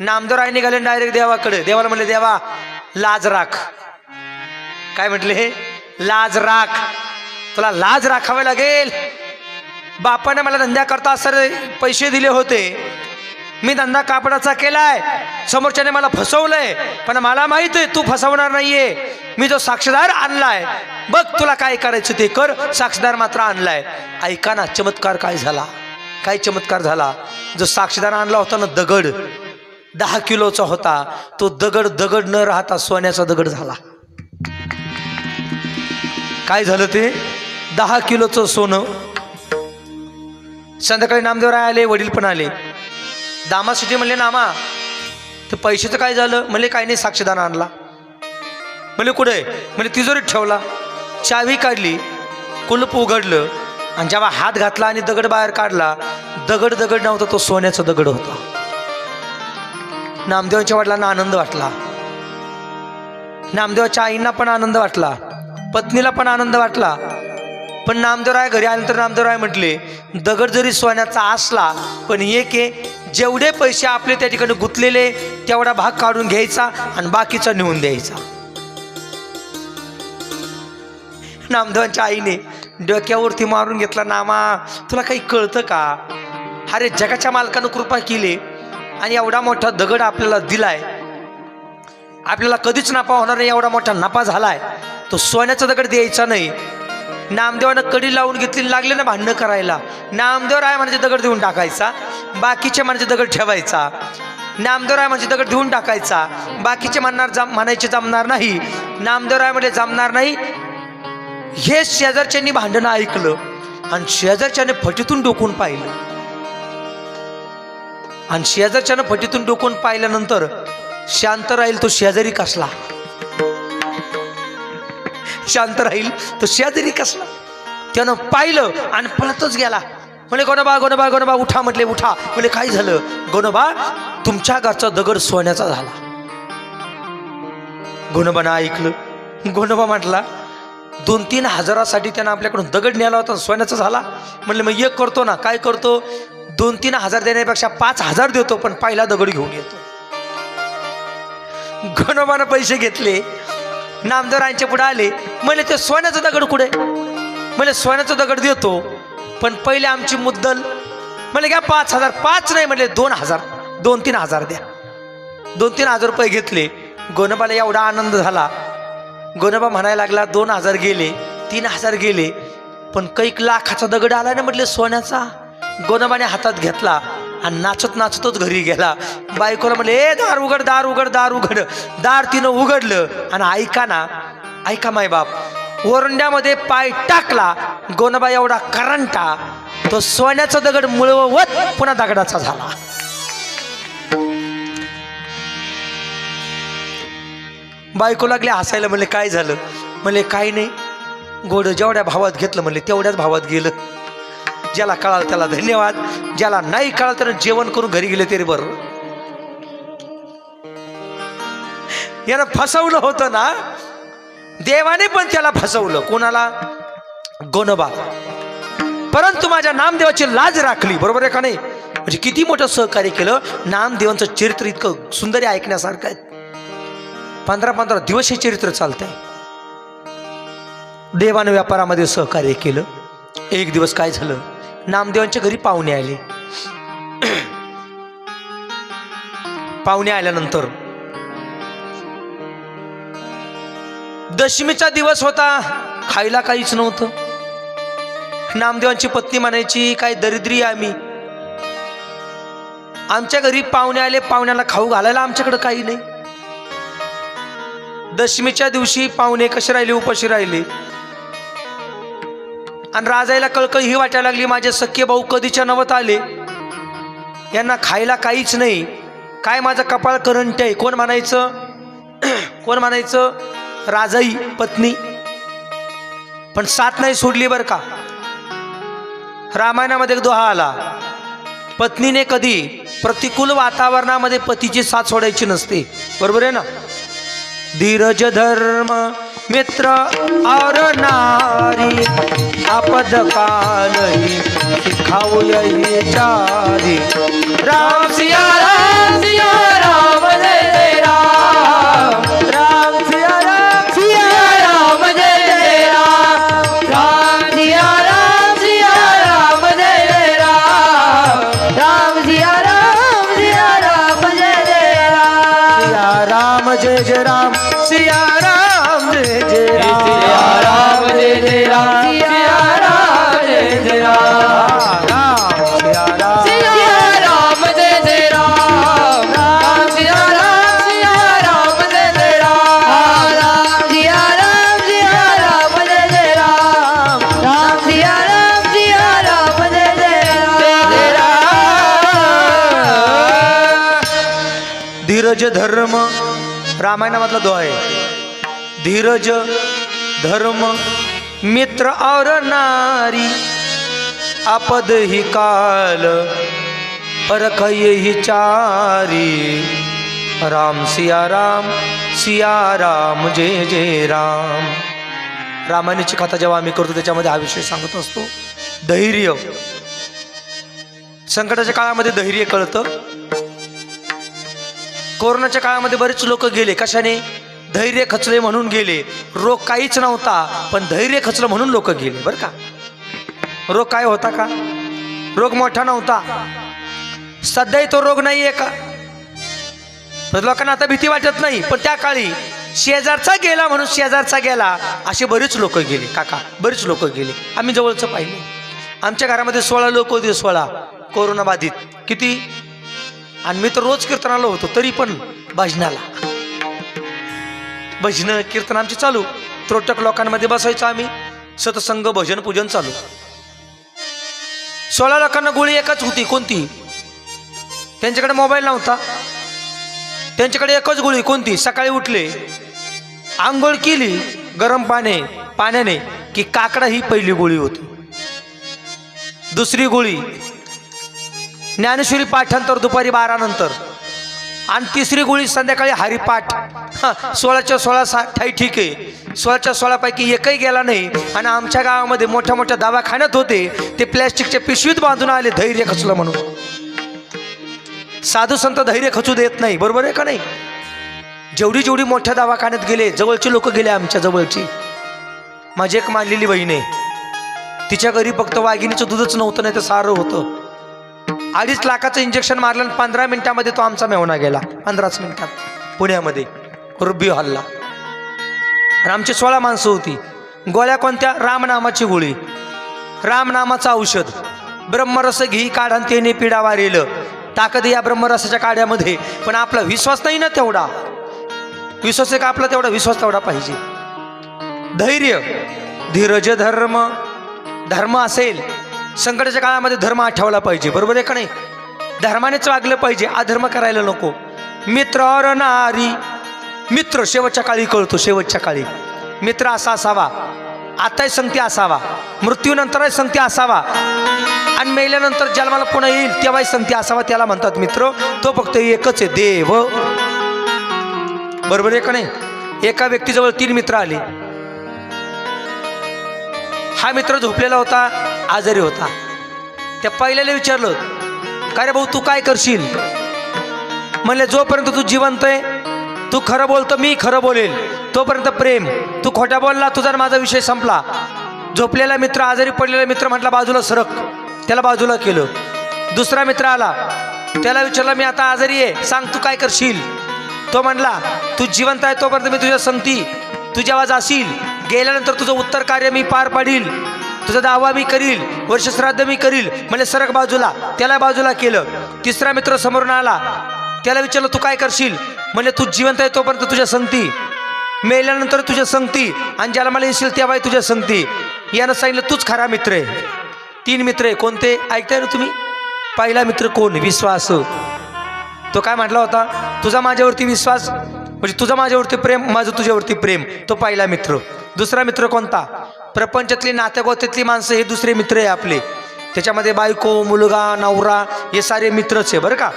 नामदेवराय निघाले डायरेक्ट देवाकडे. देवाला म्हणले देवा लाज राख. काय म्हटले? लाज राख. तुला लाज राखावे लागेल. बापाने मला धंद्या करता सर पैसे दिले होते, मी धंदा कापडाचा केलाय, समोरच्याने मला फसवलंय, पण मला माहित आहे तू फसवणार नाहीये. मी जो साक्षीदार आणलाय, बघ तुला काय करायचं ते कर. साक्षीदार मात्र आणलाय. ऐका ना चमत्कार काय झाला. काय चमत्कार झाला? जो साक्षीदार आणला होता ना दगड, 10 किलोचा होता. तो दगड न राहता सोन्याचा दगड झाला. काय झालं ते? 10 किलोचं सोनं. संध्याकाळी नामदेवराय आले, वडील पण आले. दामासाठी म्हणले नामा तर पैशाचं काय झालं? म्हणले काही नाही, साक्षीदार आणला. म्हणले कुठे? म्हणजे तिजोरीत ठेवला. चावी काढली, कुलूप उघडलं आणि जेव्हा हात घातला आणि दगड बाहेर काढला, दगड नव्हता, तो सोन्याचा दगड होता. नामदेवांच्या वडिलांना आनंद वाटला, नामदेवाच्या आईंना पण आनंद वाटला, पत्नीला पण आनंद वाटला. पण नामदेवराय घरी आल्यानंतर नामदेवराय म्हटले दगड जरी सोन्याचा असला पण एक आहे, जेवढे पैसे आपले त्या ठिकाणी गुंतलेले तेवढा भाग काढून घ्यायचा आणि बाकीचा नेऊन द्यायचा. नामदेवांच्या आईने डोक्यावरती मारून घेतला, नामा तुला काही कळतं का? अरे जगाच्या मालकानं कृपा केली आणि एवढा मोठा दगड आपल्याला दिलाय, आपल्याला कधीच नफा होणार नाही, एवढा मोठा नफा झालाय, तो सोन्याचा दगड द्यायचा नाही. नामदेवानं कडी लावून घेतली, लागले ना भांडणं करायला. नामदेवराय म्हणजे दगड देऊन टाकायचा, बाकीचे म्हणजे दगड ठेवायचा. नामदेवराय म्हणजे दगड देऊन टाकायचा, बाकीचे म्हणायचे जमणार नाही. नामदेवराय म्हणजे जमणार नाही. हे शेजारच्यांनी भांडणं ऐकलं आणि शेजारच्याने फटीतून डोकून पाहिलं. आणि शेजारच्यानं फटीतून डोकून पाहिल्यानंतर शांत राहील तो शेजारी कसला, शांत राहील तो शेजारी कसला. त्यानं पाहिलं आणि पळतच गेला. म्हणे गोनोबा गोनोबा गोनोबा उठा. म्हटले उठा. म्हणे काय झालं? गोनोबा तुमच्या घरचा दगड सोन्याचा झाला. गोनोबानं ऐकलं. गोनोबा म्हटला 2-3 हजारासाठी त्यानं आपल्याकडून दगड न्यायला होता, सोन्याचा झाला. म्हणले मग एक करतो ना. काय करतो? 2-3 हजार देण्यापेक्षा 5,000 देतो, पण पहिला दगड घेऊन येतो. गोनोबानं पैसे घेतले, नामदेवरायांच्या पुढे आले. म्हणले ते सोन्याचा दगड कुठे? म्हणले सोन्याचा दगड देतो, पण पहिले आमची मुद्दल. म्हणले घ्या 5,000. 5 नाही म्हणले 2,000, 2-3 हजार द्या. 2-3 हजार रुपये घेतले. गोनोबाला एवढा आनंद झाला. गोनोबा म्हणायला लागला 2,000 गेले, 3,000 गेले, पण कैक लाखाचा दगड आला ना म्हटले सोन्याचा. गोनोबाने हातात घेतला आणि नाचत नाचतच घरी गेला. बायकोला म्हणले ए दार उघड, दार उघड, दार उघड. दार तिनं उघडलं आणि ऐका ना, ऐका माय बाप, ओरंड्यामध्ये पाय टाकला, गोनबा एवढा करंटा, तो सोन्याचा दगड मुळवत पुन्हा दगडाचा झाला. बायको लागली हसायला. म्हणले काय झालं? म्हणले काय नाही, गोड जेवढ्या भावात घेतलं म्हणले तेवढ्याच भावात गेलं. ज्याला कळाल त्याला धन्यवाद, ज्याला नाही कळाल त्याला जेवण करून घरी गेले तरी बरं. यानं फसवलं होतं ना, देवाने पण त्याला फसवलं. कोणाला? गोनबा. परंतु माझ्या नामदेवाची लाज राखली. बरोबर आहे का नाही? म्हणजे किती मोठं सहकार्य केलं. नामदेवांचं चरित्र इतकं सुंदर आहे, ऐकण्यासारखं आहे. 15-15 दिवस हे चरित्र चालतंय. देवानं व्यापारामध्ये सहकार्य केलं. एक दिवस काय झालं, नामदेवांच्या घरी पाहुणे आले. पाहुणे आल्यानंतर दशमीचा दिवस होता, खायला काहीच नव्हतं. नामदेवांची पत्नी म्हणायची काय दरिद्री आम्ही, आमच्या घरी पाहुणे आले, पाहुण्याला खाऊ घालायला आमच्याकडे काही नाही. दशमीच्या दिवशी पाहुणे कसे राहिले? उपाशी राहिले. आणि राजायला कळकळ ही वाटायला लागली, माझे सख्खे भाऊ कधीच्या नवत आले, यांना खायला काहीच नाही, काय माझं कपाळ करंट आहे. कोण म्हणायचं? कोण म्हणायचं? राजाई पत्नी. पण साथ नाही सोडली बरं का. रामायणामध्ये एक दोहा आला, पत्नीने कधी प्रतिकूल वातावरणामध्ये पतीची साथ सोडायची नसते. बरोबर आहे ना? धीरज धर्म मित्र और नारी, आपद काल सिखाऊ यही चारी. राम सिया राम, सिया राम जय जय राम. राम सिया राम, सिया राम जय जय राम. राम सिया राम, सिया राम जय जय राम. राम सिया राम, सिया राम जय जय राम. सिया राम जय जय राम, सिया राम जय जय राम. सिया राम जय जय राम, सिया राम जय जय राम. राम सिया राम, सिया राम जय जय राम. राम सिया राम, सिया राम जय जय राम. राम सिया राम, सिया राम जय जय राम. राम सिया राम, सिया राम जय जय राम. धीरज धर्म रामायणामधला दोहा आहे. धीरज धर्म मित्र और नारी, आपद ही काल परख ही चारी. राम सिया राम जय जय राम. रामायणाची कथा जेव्हा आम्ही करतो त्याच्यामध्ये हा विषय सांगत असतो. धैर्य. संकटाच्या काळामध्ये धैर्य कळतं. कोरोनाच्या काळामध्ये बरेच लोक गेले, कशाने? धैर्य खचले म्हणून गेले. रोग काहीच नव्हता पण धैर्य खचलं म्हणून लोक गेले. बरं का? रोग काय होता का? रोग मोठा नव्हता. सध्याही तो रोग नाहीये का? लोकांना आता भीती वाटत नाही, पण त्या काळी शेजारचा गेला म्हणून शेजारचा गेला असे बरेच लोक गेले. काका बरेच लोक गेले. आम्ही जवळचं पाहिले. आमच्या घरामध्ये 16 लोक होते. 16 कोरोना बाधित. किती? आणि मी तर रोज कीर्तनाला होतो, तरी पण भजनाला. भजन कीर्तन आमचे चालू. त्रोटक लोकांमध्ये बसायचो आम्ही. सत्संग भजन पूजन चालू. 16 लोकांना गोळी एकच होती. कोणती? त्यांच्याकडे मोबाईल नव्हता. त्यांच्याकडे एकच गोळी. कोणती? सकाळी उठले, आंघोळ केली गरम पाण्याने की काकडा ही पहिली गोळी होती. दुसरी गोळी ज्ञानेश्वरी पाठांतर दुपारी 12 नंतर. आणि तिसरी गोळी संध्याकाळी हरिपाठ. 16च्या 16 ठाई ठीक आहे. 16च्या 16 पैकी एकही गेला नाही. आणि आमच्या गावामध्ये मोठ्या मोठ्या दवाखान्यात होते, ते प्लॅस्टिकच्या पिशवीत बांधून आले धैर्य खचलं म्हणून. साधू संत धैर्य खचू देत नाही. बरोबर आहे का नाही? जेवढी जेवढी मोठ्या दवाखान्यात गेले, जवळचे लोक गेले. आमच्या जवळची माझी एक मानलेली बहीण आहे, तिच्या घरी फक्त वाघिणीचं दूधच नव्हतं, नाही तर सारं होतं. 2.5 लाखाचं इंजेक्शन मारलं आणि 15 मिनिटामध्ये तो आमचा मेवणा गेला. 15 मिनिटात पुण्यामध्ये रुबी हल्ला. आणि आमची 16 माणसं होती. गोळ्या कोणत्या? रामनामाची गोळी, रामनामाचं औषध. ब्रह्मरस घी काढान तेने पिडा वारेलं. ताकद या ब्रह्मरसाच्या काड्यामध्ये. पण आपला विश्वास नाही ना तेवढा. विश्वास आहे का आपला? तेवढा विश्वास तेवढा पाहिजे. धैर्य. धीरज धर्म. धर्म असेल, संकटाच्या काळामध्ये धर्म आठवला पाहिजे, बरोबर आहे का नाही? धर्मानेच वागलं पाहिजे, अधर्म करायला नको. मित्र और नारी. मित्र शेवटच्या काळी कळतो, शेवटच्या काळी मित्र असा असावा, आताही संगती असावा, मृत्यूनंतरही संगती असावा, आणि मेल्यानंतर जन्माला पुन्हा येईल तेव्हाही संगती असावा. त्याला म्हणतात मित्र. तो फक्त एकच आहे, देव. बरोबर आहे का नाही? एका व्यक्तीजवळ 3 मित्र आले. हा मित्र झोपलेला होता, आजारी होता. त्या पहिल्याला विचारलं, काय रे भाऊ तू काय करशील? म्हणले जोपर्यंत तू जिवंत आहे, तू खरं बोलतो, मी खरं बोलेल, तोपर्यंत प्रेम. तू खोटा बोलला, तुझा आणि माझा विषय संपला. झोपलेला मित्र, आजारी पडलेला मित्र म्हटला बाजूला सरक. त्याला बाजूला केलं. दुसरा मित्र आला, त्याला विचारलं मी आता आजारी आहे, सांग तू काय करशील? तो म्हणला तू जिवंत आहे तोपर्यंत मी तुझ्या संगती, तू जेव्हा जाशील गेल्यानंतर तुझं उत्तर कार्य मी पार पाडील, तुझा दावा मी करील, वर्षश्राद्ध मी करील. म्हणजे सरक बाजूला. त्याला बाजूला केलं. तिसरा मित्र समोरून आला, त्याला विचारलं तू काय करशील? म्हणजे तू जिवंत आहे तोपर्यंत तुझ्या संगती, मेल्यानंतर तुझ्या संगती, आणि ज्याला मला येशील तेव्हा तुझ्या संगती. यानं सांगितलं तूच खरा मित्र आहे. 3 मित्र आहे. कोणते ऐकताय ना तुम्ही? पहिला मित्र कोण? विश्वास. तो काय म्हटला होता? तुझा माझ्यावरती विश्वास म्हणजे तुझं माझ्यावरती प्रेम, माझं तुझ्यावरती प्रेम. तो पहिला मित्र. दुसरा मित्र कोणता? प्रपंचातली नात्यागोत्यातली माणसं हे दुसरे मित्र आहे आपले. त्याच्यामध्ये बायको, मुलगा, नवरा हे सारे मित्रच आहे बरं का.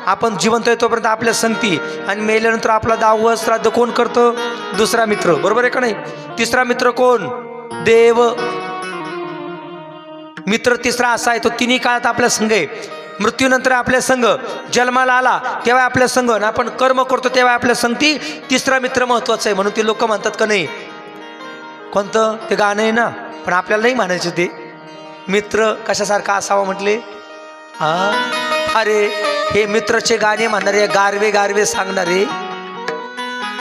आपण जिवंत आहे तोपर्यंत आपल्या संगती, आणि मेल्यानंतर आपला दाव श्राद्ध कोण करतं? दुसरा मित्र. बरोबर आहे का नाही? तिसरा मित्र कोण? देव. मित्र तिसरा असा आहे, तो 3 काळात आपल्या संग आहे. मृत्यूनंतर आपल्या संघ, जन्माला आला तेव्हा आपल्या संघ, आणि आपण कर्म करतो तेव्हा आपल्या संगती. तिसरा मित्र महत्वाचा आहे. म्हणून ते लोक म्हणतात का नाही, कोणतं ते गाणं आहे ना, पण आपल्याला नाही म्हणायचं ते. मित्र कशासारखा असावा म्हटले? अरे हे मित्रचे गाणे म्हणणारे, गारवे गारवे सांगणारे,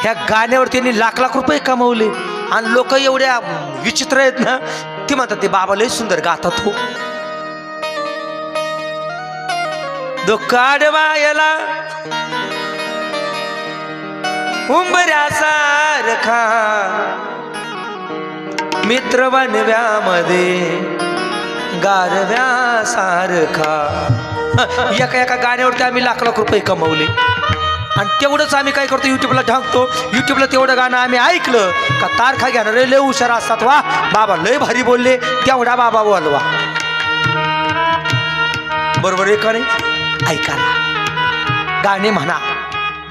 ह्या गाण्यावर त्यांनी लाख लाख रुपये कमवले. आणि लोक एवढ्या विचित्र आहेत ना, ते म्हणतात ते बाबा लय सुंदर गातात हो. दुःखाडवायला उंबऱ्यासारखा मित्र बनव्यामध्ये गारव्यासारखा. एका एका गाण्यावरती आम्ही लाख लाख रुपये कमवले. आणि तेवढंच आम्ही काय करतो, युट्यूबला ढाकतो. युट्यूबला तेवढं गाणं आम्ही ऐकलं का तारखा घेणारे लय हुशार असतात. वा बाबा लय भारी बोलले, तेवढा बाबा बोलवा. बरोबर आहे का नाही? ऐका ना, गाणे म्हणा,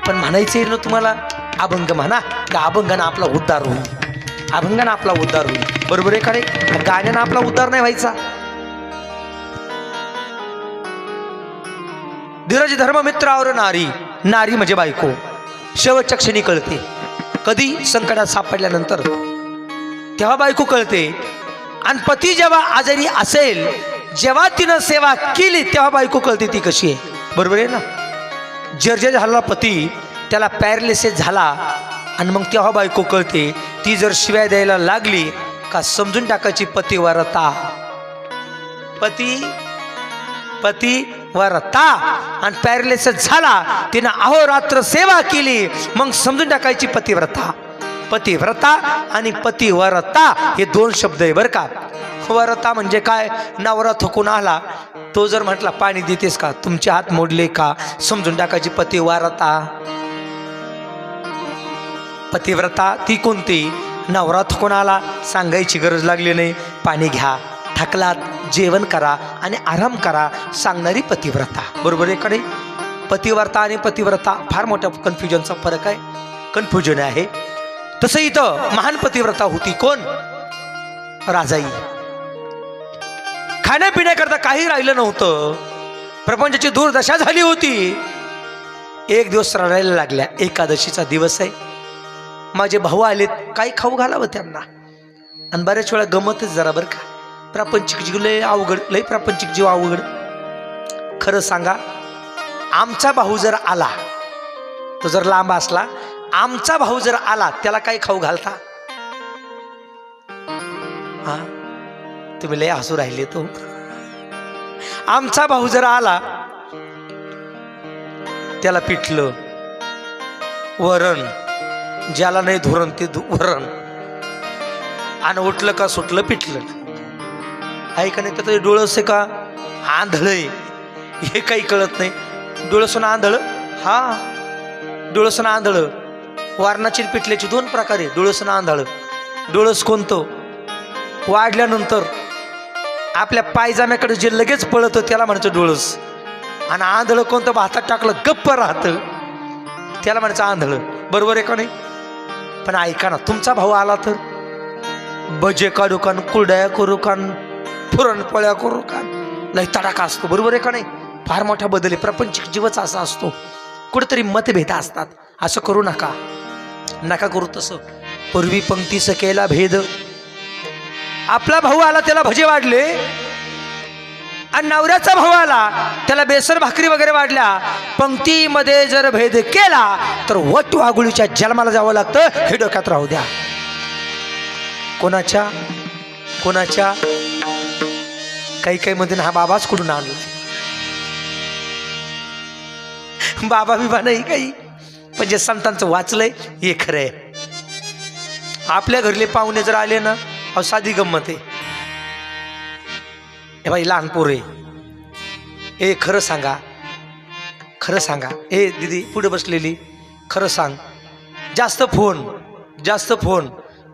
पण म्हणायचं ना तुम्हाला अभंग म्हणा. का अभंगानं आपला उद्धार होईल, अभंगानं आपला उद्धार होईल. बरोबर आहे का नाही? गाण्यानं आपला उद्धार नाही व्हायचा. धीरज धर्म मित्र और नारी. नारी म्हणजे बायको. शेवटच्या क्षणी कळते. कधी? संकटात सापडल्यानंतर तेव्हा बायको कळते. आणि पती जेव्हा आजारी असेल, जेव्हा तिनं सेवा केली तेव्हा बायको कळते ती कशी आहे. बरोबर आहे ना? जर्जर झाला पती, त्याला पॅरालिसिस झाला, आणि मग तेव्हा बायको कळते. ती जर शिव्या द्यायला लागली का समजून टाकायची पतिव्रता. पतिव्रता. आणि पॅरालिसिस झाला, तिनं अहोरात्र सेवा केली, मग समजून टाकायची पतिव्रता. पतिव्रता आणि पतिव्रता हे 2 शब्द आहे बरं का. व्रता म्हणजे काय? नवरा थकून आला, तो जर म्हटला पाणी देतेस का, तुमचे हात मोडले का, समजून टाकायची पतिव्रता. पतिव्रता ती कोणती? नवरा थकून आला, सांगायची गरज लागली नाही, पाणी घ्या, थकलात जेवण करा आणि आराम करा, सांगणारी पतिव्रता. बरोबर आहे का नाही? पतिव्रता आणि पतिव्रता फार मोठा कन्फ्युजनचा फरक आहे, कन्फ्युजन आहे. तसं इथं महान पतिव्रता होती. कोण? राजाई. खाण्यापिण्याकरता काही राहिलं नव्हतं. प्रपंचाची दुर्दशा झाली होती. एक दिवस रडायला लागल्या. एकादशीचा दिवस आहे. माझे भाऊ आलेत, काही खाऊ घालावं त्यांना. आणि बऱ्याच वेळा गमतच जरा बरं का. प्रापंचिक जीव लय अवघड, लय प्रापंचिक जीव अवघड. खरं सांगा, आमचा भाऊ जर आला, तो जर लांब असला, आमचा भाऊ जर आला, त्याला काही खाऊ घालता? हा, तुम्ही लय हसू राहिले. तो आमचा भाऊ जर आला, त्याला पिठलं, वरण, ज्याला नाही धोरण ते वरण, आणि उठलं का सुटलं पिटलं. ऐका नाही तर डोळस का आंधळ आहे हे काही कळत नाही. डोळसून आंधळ, हा डोळसून आंधळ. वारणाची पिटल्याची दोन प्रकार आहे, डोळस आणि आंधळ. डोळस कोणतं? वाढल्यानंतर आपल्या पायजाम्याकडे जे लगेच पळतं त्याला म्हणायचं डोळस. आणि आंधळ कोणतं? भातात टाकलं गप्प राहतं त्याला म्हणायचं आंधळ. बरोबर आहे का नाही? पण ऐका ना, तुमचा भाऊ आला तर भजे काढू कान, कुरड्या करू कान, पुरणपोळ्या करू कान, लय तडाखा असतो. बरोबर आहे का नाही? फार मोठा बदल आहे. प्रपंचिक जीवच असा असतो, कुठेतरी मतभेद असतात. असं करू नका, नका करू तसं. पूर्वी पंक्तीस केला भेद. आपला भाऊ आला त्याला भजे वाढले, आणि नवऱ्याचा भाऊ आला त्याला बेसन भाकरी वगैरे वाढल्या. पंक्तीमध्ये जर भेद केला तर वट वागुळीच्या जन्माला जावं लागतं, हे डोक्यात राहू द्या. कोणाच्या कोणाच्या काही काही मध्ये हा बाबाच कुठून आणला, बाबा बिबा नाही काही, पण जे संतांचं वाचलंय हे खरं आहे. आपल्या घरले पाहुणे जर आले ना, अहो साधी गंमत आहे. हे बाई लहान पोर आहे, ए खरं सांगा, खरं सांगा, ए दीदी पुढे बसलेली, खरं सांग, जास्त फोन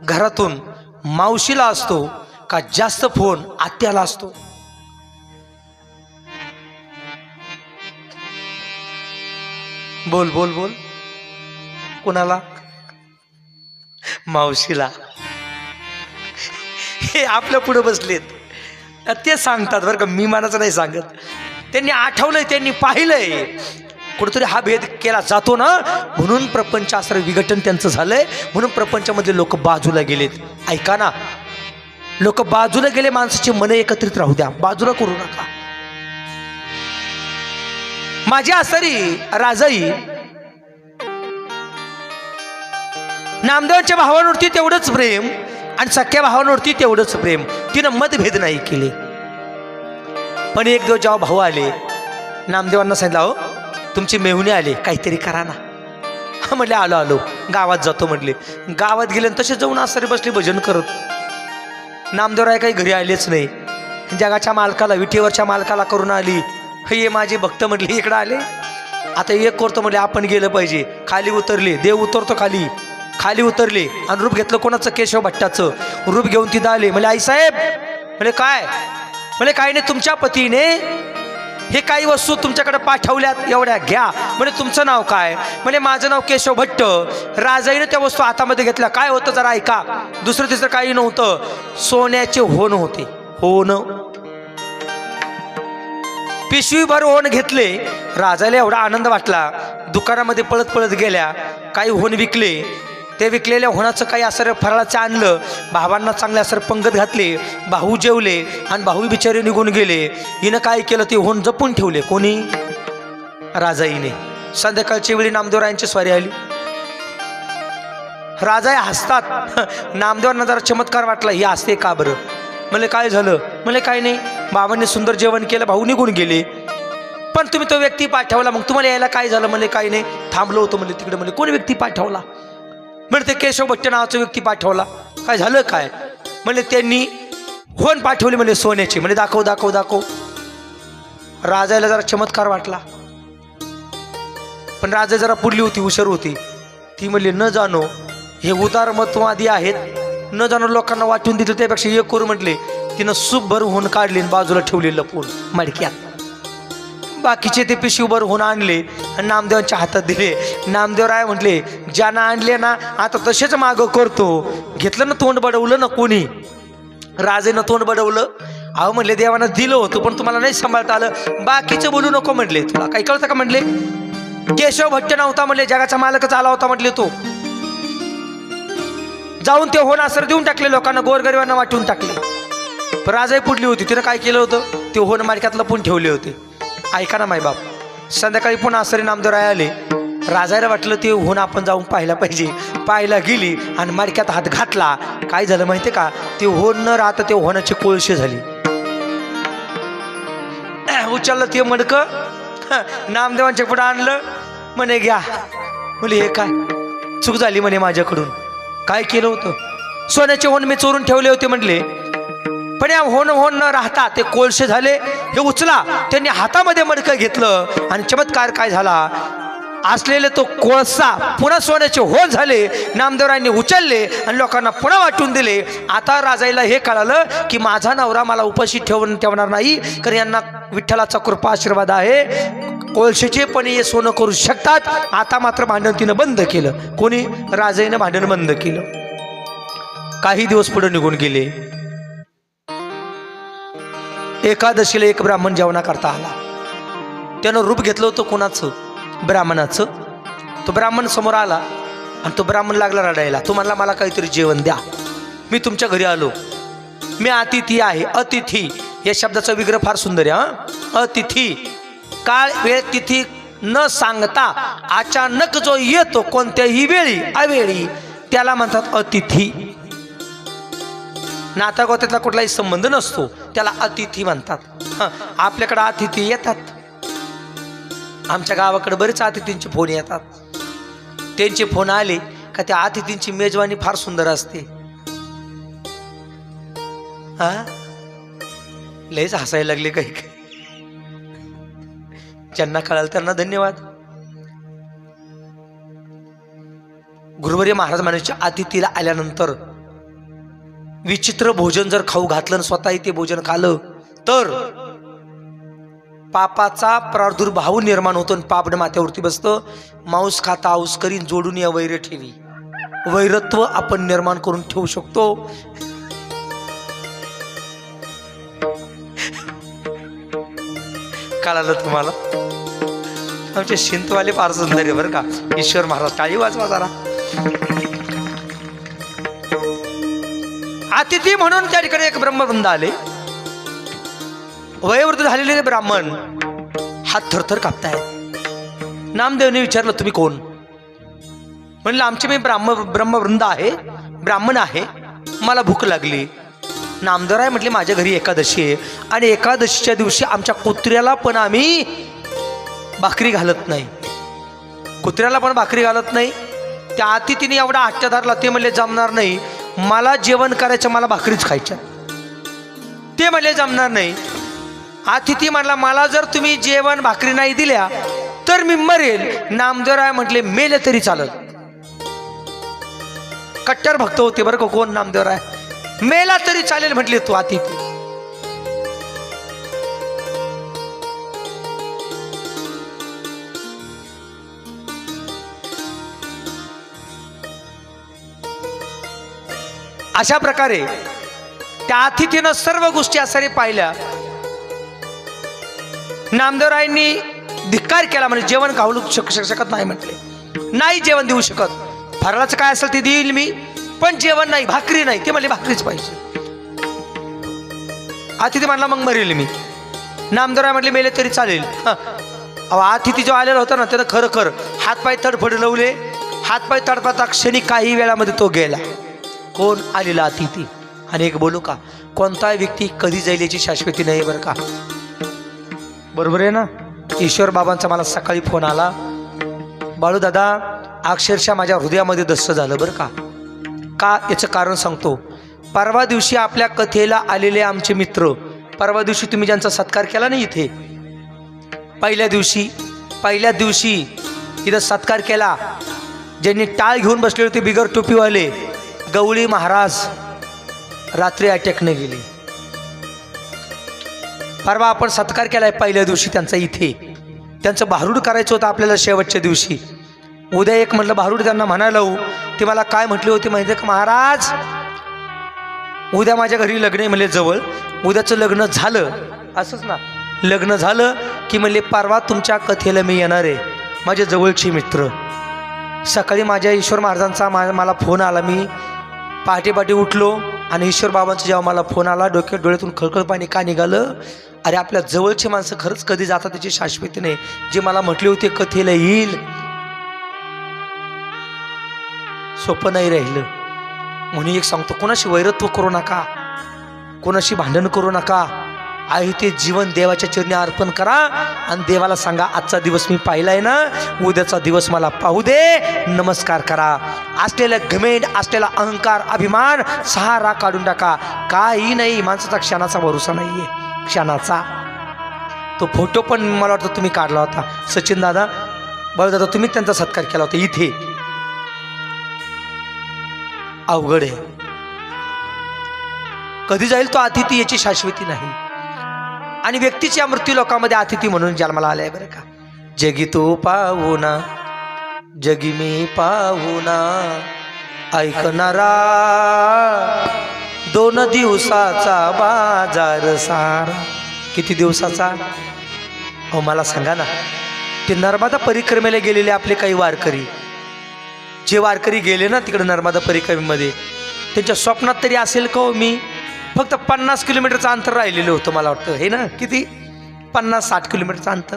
घरातून मावशीला असतो का जास्त फोन आत्याला असतो? बोल बोल बोल. कोणाला? मावशीला. हे आपल्या पुढे बसलेत ते सांगतात बरं का, मी मनाचं नाही सांगत. त्यांनी आठवलंय, त्यांनी पाहिलंय कुठेतरी हा भेद केला जातो ना, म्हणून प्रपंचास्त्र विघटन त्यांचं झालंय. म्हणून प्रपंचामध्ये लोक बाजूला गेलेत. ऐका ना, लोक बाजूला गेले, माणसाची मन एकत्रित राहू द्या, बाजूला करू नका. माझी आसरी राजाई नामदेवांच्या भावांवरती तेवढंच प्रेम आणि सख्या भावांवरती तेवढंच प्रेम, तिनं मतभेद नाही केले. पण एक दिवस जेव्हा भाऊ आले, नामदेवांना सांगितलं, हो तुमची मेहुणे आले, काहीतरी करा ना. म्हटले आलो आलो, गावात जातो म्हटले. गावात गेले तसे जाऊन आसरी बसले भजन करत. नामदेवराय काही घरी आलेच नाही. जगाच्या मालकाला, विठेवरच्या मालकाला करून आली, हे माझे भक्त म्हटले इकडं आले. आता एक करतो म्हटले, आपण गेलं पाहिजे. खाली उतरले, देव उतरतो खाली, खाली उतरले आणि रूप घेतलं कोणाचं? केशव भट्टाचं रूप घेऊन तिथं आले. म्हणजे आईसाहेब, म्हणजे काय? म्हणजे काय नाही, तुमच्या पतीने हे काही वस्तू तुमच्याकडे पाठवल्यात, एवढ्या घ्या. म्हणजे तुमचं नाव काय? म्हणजे माझं नाव केशव भट्ट. राजाईने त्या वस्तू हातामध्ये घेतल्या. काय होतं जरा ऐका. दुसरं तिसरं काही नव्हतं, सोन्याचे होण होते. होण, पिशवीभर होण घेतले. राजाला एवढा आनंद वाटला, दुकानामध्ये पळत पळत गेल्या, काही होण विकले. ते विकलेल्या होणाचं काही असर फराळाचं आणलं, भावांना चांगले असर पंगत घातले. भाऊ जेवले आणि भाऊ बिचारे निघून गेले. हिनं काय केलं, ते होण जपून ठेवले. कोणी? राजाईने. संध्याकाळच्या वेळी नामदेवरायांची स्वारी आली. राजा हसतात. नामदेवांना जरा चमत्कार वाटला, ही हसते का बरं? म्हणले काय झालं? म्हणले काय नाही, बाबांनी सुंदर जेवण केलं, भाऊ निघून गेले, पण तुम्ही तो व्यक्ती पाठवला, मग तुम्हाला यायला काय झालं? म्हणले काय नाही, थांबलो होतो म्हणले तिकडे. म्हणले कोण व्यक्ती पाठवला? म्हणते केशव भट्ट नावाचा व्यक्ती पाठवला. काय झालं काय? म्हणले त्यांनी होण पाठवली म्हणले सोन्याची. म्हणजे दाखव दाखव दाखव. राजाला जरा चमत्कार वाटला, पण राजा जरा पुढली होती, हुशार होती. ती म्हणली न जाणो, हे उदारमतवादी आहेत, न जाणो लोकांना वाटून दिलं, त्यापेक्षा एक करू म्हटले. तिनं सूपभर होऊन काढली आणि बाजूला ठेवले लपवून मडक्यात. बाकीचे ते पिशवीभर होऊन आणले आणि नामदेवांच्या हातात दिले. नामदेवराय म्हटले, ज्यानं आणले ना आता तसेच मागं करतो. घेतलं ना, तोंड बडवलं ना कोणी? राजेनं तोंड बडवलं. अहो म्हणले देवानं दिलं होतं, पण तुम्हाला नाही सांभाळता आलं. बाकीचं बोलू नको म्हटले. तुला काही कळतं का म्हटले? केशव भट्ट नव्हता म्हणले, जगाचा मालकच आला होता म्हटले. तो जाऊन ते होण असर देऊन टाकले लोकांना, गोरगरिबांना वाटून टाकले. पण राजाही पुढली होती, तिनं काय केलं होतं? ते होण मार्क्यात लपून ठेवले होते. ऐका ना मायबाप. संध्याकाळी पुन्हा आसरी नामदेवराय आले. राजाला वाटलं ते होण आपण जाऊन पाहायला पाहिजे. पाहायला गेली आणि मडक्यात हात घातला. काय झालं माहिती का? ते होण न राहता ते होणाची कोळशी झाली. उचललं ते मडकं, नामदेवांच्या पुढे आणलं. म्हणे घ्या. म्हणे हे काय चूक झाली म्हणे माझ्याकडून. काय केलं होतं? सोन्याचे होन मी चोरून ठेवले होते म्हटले, पण या होन होन न राहता ते कोळसे झाले. हे उचला. त्यांनी हातामध्ये मडकं घेतलं आणि चमत्कार काय झाला, असलेले तो कोळसा पुन्हा सोन्याचे होल झाले. नामदेवरायांनी उचलले आणि लोकांना पुन्हा वाटून दिले. आता राजाईला हे कळालं की माझा नवरा मला उपाशी ठेवणार नाही, कारण यांना विठ्ठलाचा कृपा आशीर्वाद आहे. कोळशेचे पण हे सोनं करू शकतात. आता मात्र भांडण तिनं बंद केलं. कोणी? राजाईनं भांडण बंद केलं. काही दिवस पुढे निघून गेले. एकादशीला एक ब्राह्मण जेवणा करता आला. त्यानं रूप घेतलं होतं कोणाचं? ब्राह्मणाचं. तो ब्राह्मण समोर आला आणि तो ब्राह्मण लागला रडायला. तो म्हणला मला काहीतरी जेवण द्या, मी तुमच्या घरी आलो, मी अतिथी आहे. अतिथी या शब्दाचा विग्रह फार सुंदर आहे. अतिथी, काळ वेळ तिथी न सांगता अचानक जो येतो कोणत्याही वेळी अवेळी त्याला म्हणतात अतिथी. नातागोत्यातला कुठलाही संबंध नसतो, त्याला अतिथी म्हणतात. आपल्याकडे अतिथी येतात. आमच्या गावाकडे बरेच अतिथींचे फोन येतात. त्यांचे फोन आले का त्या अतिथींची मेजवानी फार सुंदर असते. लयच हसायला लागले काही. ज्यांना कळाल त्यांना धन्यवाद. गुरुवर्य महाराज म्हणायचे अतिथीला आल्यानंतर विचित्र भोजन जर खाऊ घातलं आणि स्वतःही ते भोजन खाल्लं तर पापाचा प्रादुर्भाव निर्माण होतो आणि पापड माथ्यावरती बसतं. मांस खाता आऊस करीन जोडून या वैर ठेवी. वैरत्व आपण निर्माण करून ठेवू शकतो. कळालं तुम्हाला? आमचे शिंतवाले फार सुंदर आहे बरं का. ईश्वर महाराज टाळी वाजवा जरा. अतिथी म्हणून त्या ठिकाणी एक ब्रह्मवृंद आले. वयोवृद्ध झालेले ब्राह्मण हात थरथर कापतायत. नामदेवने विचारलं तुम्ही कोण? म्हणलं आमचे मी ब्रह्मवृंद आहे, ब्राह्मण आहे, मला भूक लागली. नामदेवराय म्हटले माझ्या घरी एकादशी आहे आणि एकादशीच्या दिवशी आमच्या कुत्र्याला पण आम्ही भाकरी घालत नाही. कुत्र्याला पण भाकरी घालत नाही. त्या अतिथीने एवढा हट्ट धरला. ते म्हणले जमणार नाही, मला जेवण करायचं, मला भाकरीच खायच्या. ते म्हणले जमणार नाही. अतिथी म्हणला मला जर तुम्ही जेवण भाकरी नाही दिल्या तर मी मरेल. नामदेवराय म्हटले मेले तरी चालत. कट्टर भक्त होते बरं का. कोण? नामदेवराय. मेला तरी चालेल म्हटले तू अतिथी. अशा प्रकारे त्या अतिथीनं सर्व गोष्टी आसारी पाहिल्या. नामदेवरायांनी धिक्कार केला. म्हणजे जेवण खाऊ शकत नाही म्हटले. नाही जेवण देऊ शकत. फराळाचं काय असेल ते देईल मी, पण जेवण नाही, भाकरी नाही. ते म्हणले भाकरीच पाहिजे. अतिथी म्हणला मग मरेल मी. नामदेवराय म्हटले मेले तरी चालेल. अतिथी जो आलेला होता ना त्यानं खरं हातपाय तडफड लावले. हातपाय तडफडता क्षणी काही वेळामध्ये तो गेला. कोण? आलेला अतिथी. आणि एक बोलू का, कोणता व्यक्ती कधी जाईल याची शाश्वती नाही बरं का. बरोबर आहे ना. ईश्वर बाबांचा मला सकाळी फोन आला. बाळू दादा अक्षरशः माझ्या हृदयामध्ये दस्त झालं बरं का. का याचं कारण सांगतो. परवा दिवशी आपल्या कथेला आलेले आमचे मित्र, परवा दिवशी तुम्ही ज्यांचा सत्कार केला ना इथे, पहिल्या दिवशी इथं सत्कार केला, ज्यांनी टाळ घेऊन बसले होते बिगर टोपीवाले, गवळी महाराज रात्री अटॅकने गेले. परवा आपण सत्कार केलाय पहिल्या दिवशी त्यांचा इथे. त्यांचं भारूड करायचं होतं आपल्याला शेवटच्या दिवशी. उद्या एक म्हटलं भारूड त्यांना म्हणायला लावू. ते मला काय म्हटले होते माहिती का, महाराज उद्या माझ्या घरी लग्न आहे म्हणले जवळ. उद्याचं लग्न झालं असंच ना, लग्न झालं की म्हणले परवा तुमच्या कथेला मी येणार आहे. माझे जवळचे मित्र. सकाळी माझ्या ईश्वर महाराजांचा मला फोन आला. मी पहाटे उठलो आणि ईश्वर बाबांचा जेव्हा मला फोन आला, डोळ्यातून खळखळ पाणी का निघालं. अरे आपल्या जवळचे माणसं खरंच कधी जातात त्याची शाश्वती नाही. जे मला म्हटले होते कथेला येईल, सोपं नाही राहिलं. म्हणून एक सांगतो, कोणाशी वैरत्व करू नका, कोणाशी भांडण करू नका. आहे ते जीवन देवाच्या चरणी अर्पण करा आणि देवाला सांगा आजचा दिवस मी पाहिलाय ना, उद्याचा दिवस मला पाहू दे, नमस्कार करा. असलेला घमेंड, असलेला अहंकार, अभिमान सहारा काढून टाका. काही नाही, माणसाचा क्षणाचा भरोसा नाहीये, क्षणाचा. तो फोटो पण मला वाटतं तुम्ही काढला होता, सचिन दादा, बाळूदादा, तुम्ही त्यांचा सत्कार केला होता इथे. अवघड आहे, कधी जाईल तो अतिथी याची शाश्वती नाही. आणि व्यक्तीच्या मृत्यू लोकांमध्ये अतिथी म्हणून जन्माला आलाय बरं का. जगी तू पाहुणा, जगी मी पाहुणा, ऐकणारा 2 दिवसाचा बाजार सारा. किती दिवसाचा? हो मला सांगा ना. ते नर्मदा परिक्रमेला गेलेले आपले काही वारकरी, जे वारकरी गेले ना तिकडे नर्मदा परिक्रमेमध्ये, त्यांच्या स्वप्नात तरी असेल का हो मी फक्त 50 किलोमीटरचं अंतर राहिलेलं होतं मला वाटतं, हे ना, किती 50-60 किलोमीटरचं अंतर.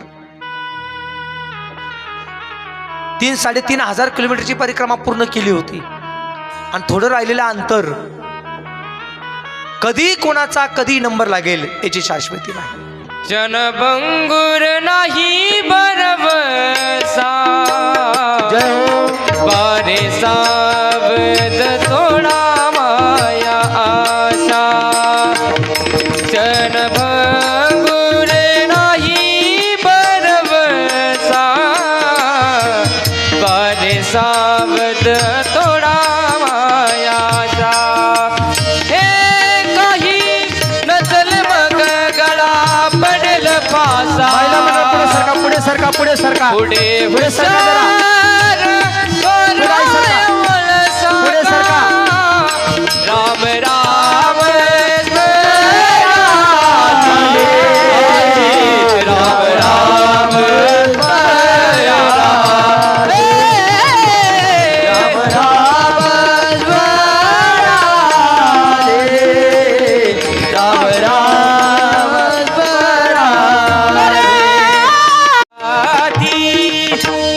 3-3.5 हजार किलोमीटरची परिक्रमा पूर्ण केली होती आणि थोडं राहिलेलं अंतर. कधी कोणाचा कधी नंबर लागेल याची शाश्वती नाही. जनभंगुर नाही बरवसा, जय हो. बारे सावध थोडा माया आशा. जनभंगुर नाही बरवसा, बारे सावध थोडा माया आशा. हे काही नसल मग गळा पडेल फासा. पुढे सरका, पुढे सरका, पुढे सरका, पुढे पुढे सरका जरा. पुढे सरका. राम राम राम राम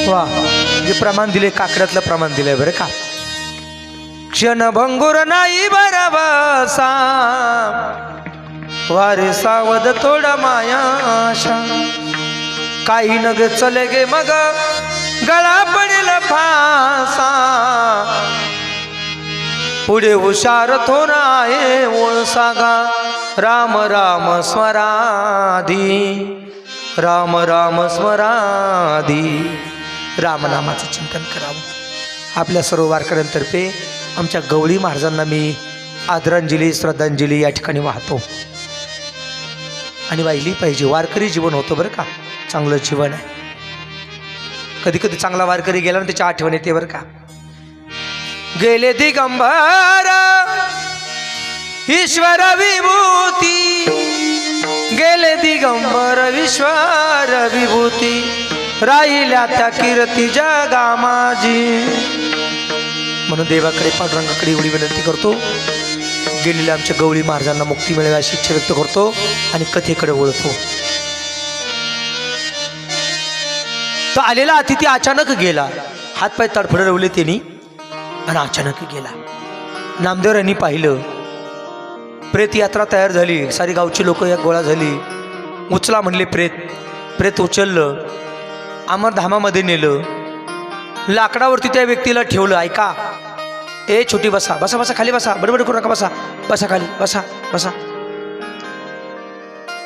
वा, जे प्रमाण दिले काकड्यातलं प्रमाण दिलंय बरं का. क्षणभंगुर नाही बरवसा, वारे सावध थोडा माया आशा. काही नग चले गे मग गळा पडेल फासा. पुढे हुशार थोरा आहे ओळ सागा. राम राम स्वराधी, राम राम स्मराधी. रामनामाचं चिंतन करावं. आपल्या सर्व वारकऱ्यांतर्फे आमच्या गवळी महाराजांना मी आदरांजली श्रद्धांजली या ठिकाणी वाहतो आणि वाहिली पाहिजे. वारकरी जीवन होतं बरं का, चांगलं जीवन आहे. कधी कधी चांगला वारकरी गेला ना त्याची आठवण येते बरं का. गेले दिगंबर ईश्वर विभूती, गेले दिगंबर ईश्वर विभूती. राहिल्या त्या कीर्ती जगा माझी. म्हणून देवाकडे पांडुरंगाकडे एवढी विनंती करतो, गेलेल्या आमच्या गवळी महाराजांना मुक्ती मिळेल अशी इच्छा व्यक्त करतो आणि कथेकडे वळतो. तो आलेला अतिथी अचानक गेला. हातपाय तडफड रवले त्यांनी आणि अचानक गेला. नामदेवरांनी पाहिलं, प्रेत यात्रा तयार झाली, सारी गावची लोक एक गोळा झाली. उचला म्हणले प्रेत. प्रेत उचललं, अमरधामामध्ये नेलं. लाकडावरती त्या व्यक्तीला ठेवलं. ऐका, ए छोटी बसा, बसा बसा खाली बसा, बडबड करू नका, बसा बसा खाली, बसा बसा.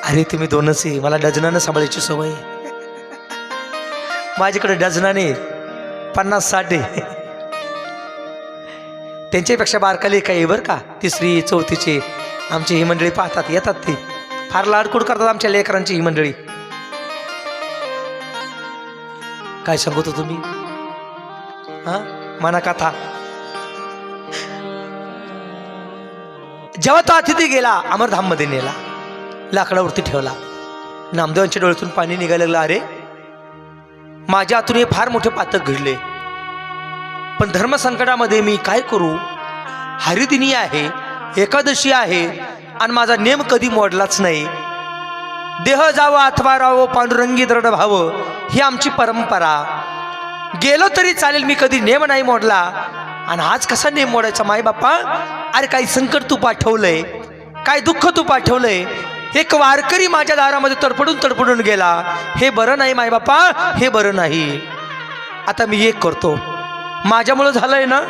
अरे तुम्ही दोनच आहे, मला डझनानं सांभाळायची सवय आहे. माझ्याकडे डझनाने 50-60 आहे. त्यांच्यापेक्षा बारकाले काही बरं का, 3री 4थीचे आमची ही मंडळी पाहतात, येतात. ती फार लाडकुड करतात आमच्या लेकरांची ही मंडळी. काय सांगतो तुम्ही, हा मना कथा. जेव्हा तो अतिथी गेला, अमरधाममध्ये नेला, लाकडावरती ठेवला. नामदेवांच्या डोळ्यातून पाणी निघायला लागलं. अरे माझ्या हातून हे फार मोठे पातक घडले, पण धर्मसंकटामध्ये मी काय करू. हरिदिनी आहे, एकादशी आहे आणि माझा नेम कधी मोडलाच नाही. देह जावं अथवा राहावं, पांडुरंगी दृढ व्हावं, ही आमची परंपरा. गेलो तरी चालेल, मी कधी नेम नाही मोडला. आणि आज कसा नेम मोडायचा माय बाप्पा. अरे काही संकट तू पाठवलंय, काय दुःख तू पाठवलंय, एक वारकरी माझ्या दारामध्ये तडपडून गेला. हे बरं नाही माय बापा, हे बरं नाही. आता मी एक करतो, माझ्यामुळं झालंय ना,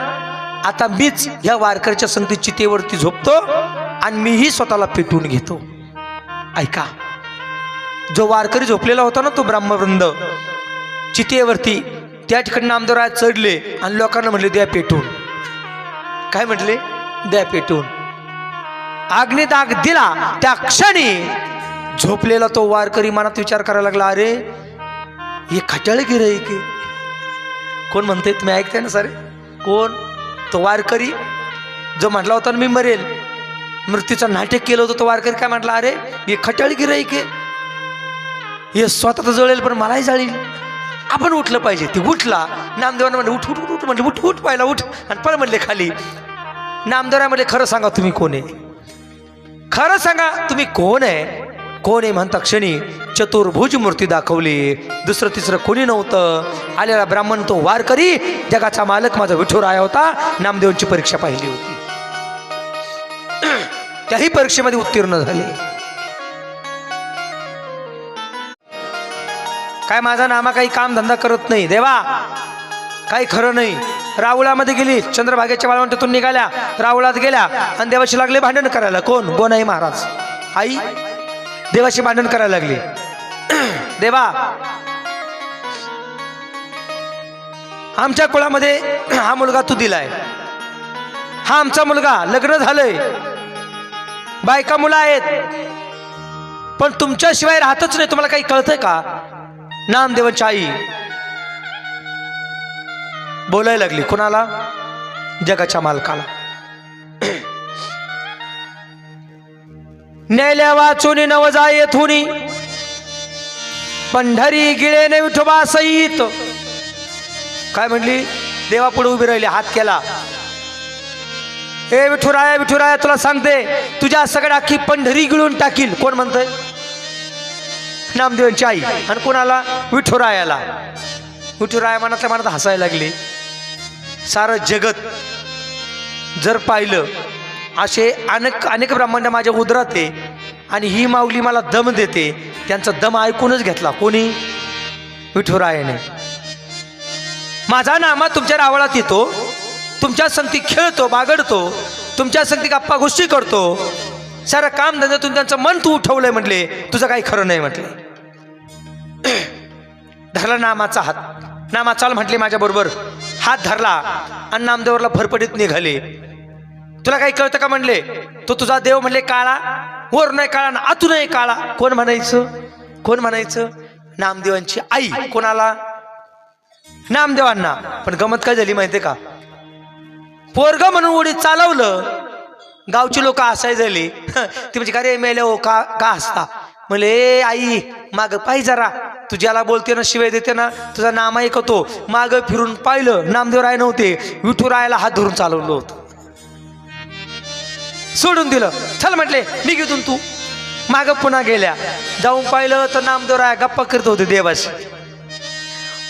आता मीच ह्या वारकऱ्याच्या संगती चितेवरती झोपतो आणि मीही स्वतःला पेटवून घेतो. ऐका, जो वारकरी झोपलेला होता ना तो ब्राह्मवृंद चितेवरती, त्या ठिकाणी नामदेवराय चढले आणि लोकांना म्हणले द्या पेटून. काय म्हटले? द्या पेटून. आग्नीत आग दिला. त्या क्षणी झोपलेला तो वारकरी मनात विचार करायला लागला, अरे हे खटाळगिरी आहे की कोण म्हणते? तुम्ही ऐकताय ना सारे? कोण? तो वारकरी जो म्हटला होता ना मी मरेल, मृत्यूचं नाटक केलं होतं. तो वारकरी काय म्हटला? अरे हे खटाळगिरी आहे की हे स्वतः तर जळेल पण मलाही जाळील, आपण उठलं पाहिजे. ती उठला. नामदेवांना म्हणले उठ उठ उठ, म्हणले उठ उठ पाहिला उठ, आणि पण म्हणले खाली. नामदेवराय म्हणले खरं सांगा तुम्ही कोण आहे, खरं सांगा तुम्ही कोण आहे. कोण आहे म्हणता क्षणी चतुर्भुज मूर्ती दाखवली. दुसरं तिसरं कोणी नव्हतं. आलेला ब्राह्मण तो वारकरी, जगाचा मालक माझा विठुराया होता. नामदेवांची परीक्षा पाहिली होती, त्याही परीक्षेमध्ये उत्तीर्ण झाले. काय माझा नामा काही काम धंदा करत नाही देवा, काही खरं नाही. रावळामध्ये गेली, चंद्रभागेच्या वाळवंटातून निघाल्या, रावळात गेल्या आणि देवाशी लागले भांडण करायला. कोण? गोनाई महाराज. आई देवाशी भांडण करायला लागली. देवा, आमच्या कुळामध्ये हा मुलगा तू दिलाय, हा आमचा मुलगा, लग्न झालंय, बायका मुलं आहेत, पण तुमच्याशिवाय राहतच नाही. तुम्हाला काही कळतंय का? नामदेवांची आई बोलायला लागली. कोणाला? जगाच्या मालकाला. नेल्या वाचून नव जायत हुनी, पंढरी गिळेने विठोबा सहित. काय म्हणली? देवा पुढे उभी राहिली, हात केला. ए विठुराया, विठुराया तुला सांगते, तुझ्या सगळ्या अख्खी पंढरी गिळून टाकील. कोण म्हणतंय? नामदेवांची आई. आणि कोणाला? विठुरायाला. विठुराया मनातल्या मनात हसायला लागली. सारं जगत जर पाहिलं, असे अनेक ब्रह्मांड माझ्या उदरात आहे आणि ही माऊली मला दम देते, त्यांचा दम ऐकूनच घेतला. कोणी? विठुरायाने. माझा नामा तुमच्या रावळात येतो, तुमच्या संगती खेळतो, बागडतो, तुमच्या संगती गप्पा गोष्टी करतो, सारं काम धंद्यातून त्यांचं मन तू उठवलंय. म्हटले तुझं काही खरं नाही. म्हटले धरला नामाचा हात. नामा चाल म्हटले माझ्या बरोबर. हात धरला आणि नामदेवरला फरफडीत निघाले. तुला काही कळतं का? म्हणले तो तुझा देव. म्हणले काळा, वर नाही काळा ना आतू नाही काळा. कोण म्हणायचं? कोण म्हणायचं? नामदेवांची आई. कोणाला? नामदेवांना. पण गमत काय झाली माहितीये का? पोरग म्हणून उडीत चालवलं, गावची लोक हसाय झाली. ती म्हणजे का रे मेले हो का हसता? म्हणले ए आई माग पाहि जरा, तू ज्याला बोलते ना, शिवाय देते ना, तुझा नाम ऐकतो. माग फिरून पाहिलं, नामदेवराय नव्हते, विठुरायाला हात धरून चालवलं होतं. सोडून दिलं. चल म्हटले निघितून तू. माग पुन्हा गेल्या, जाऊन पाहिलं तर नामदेवराय गप्पा करत होते देवाशी.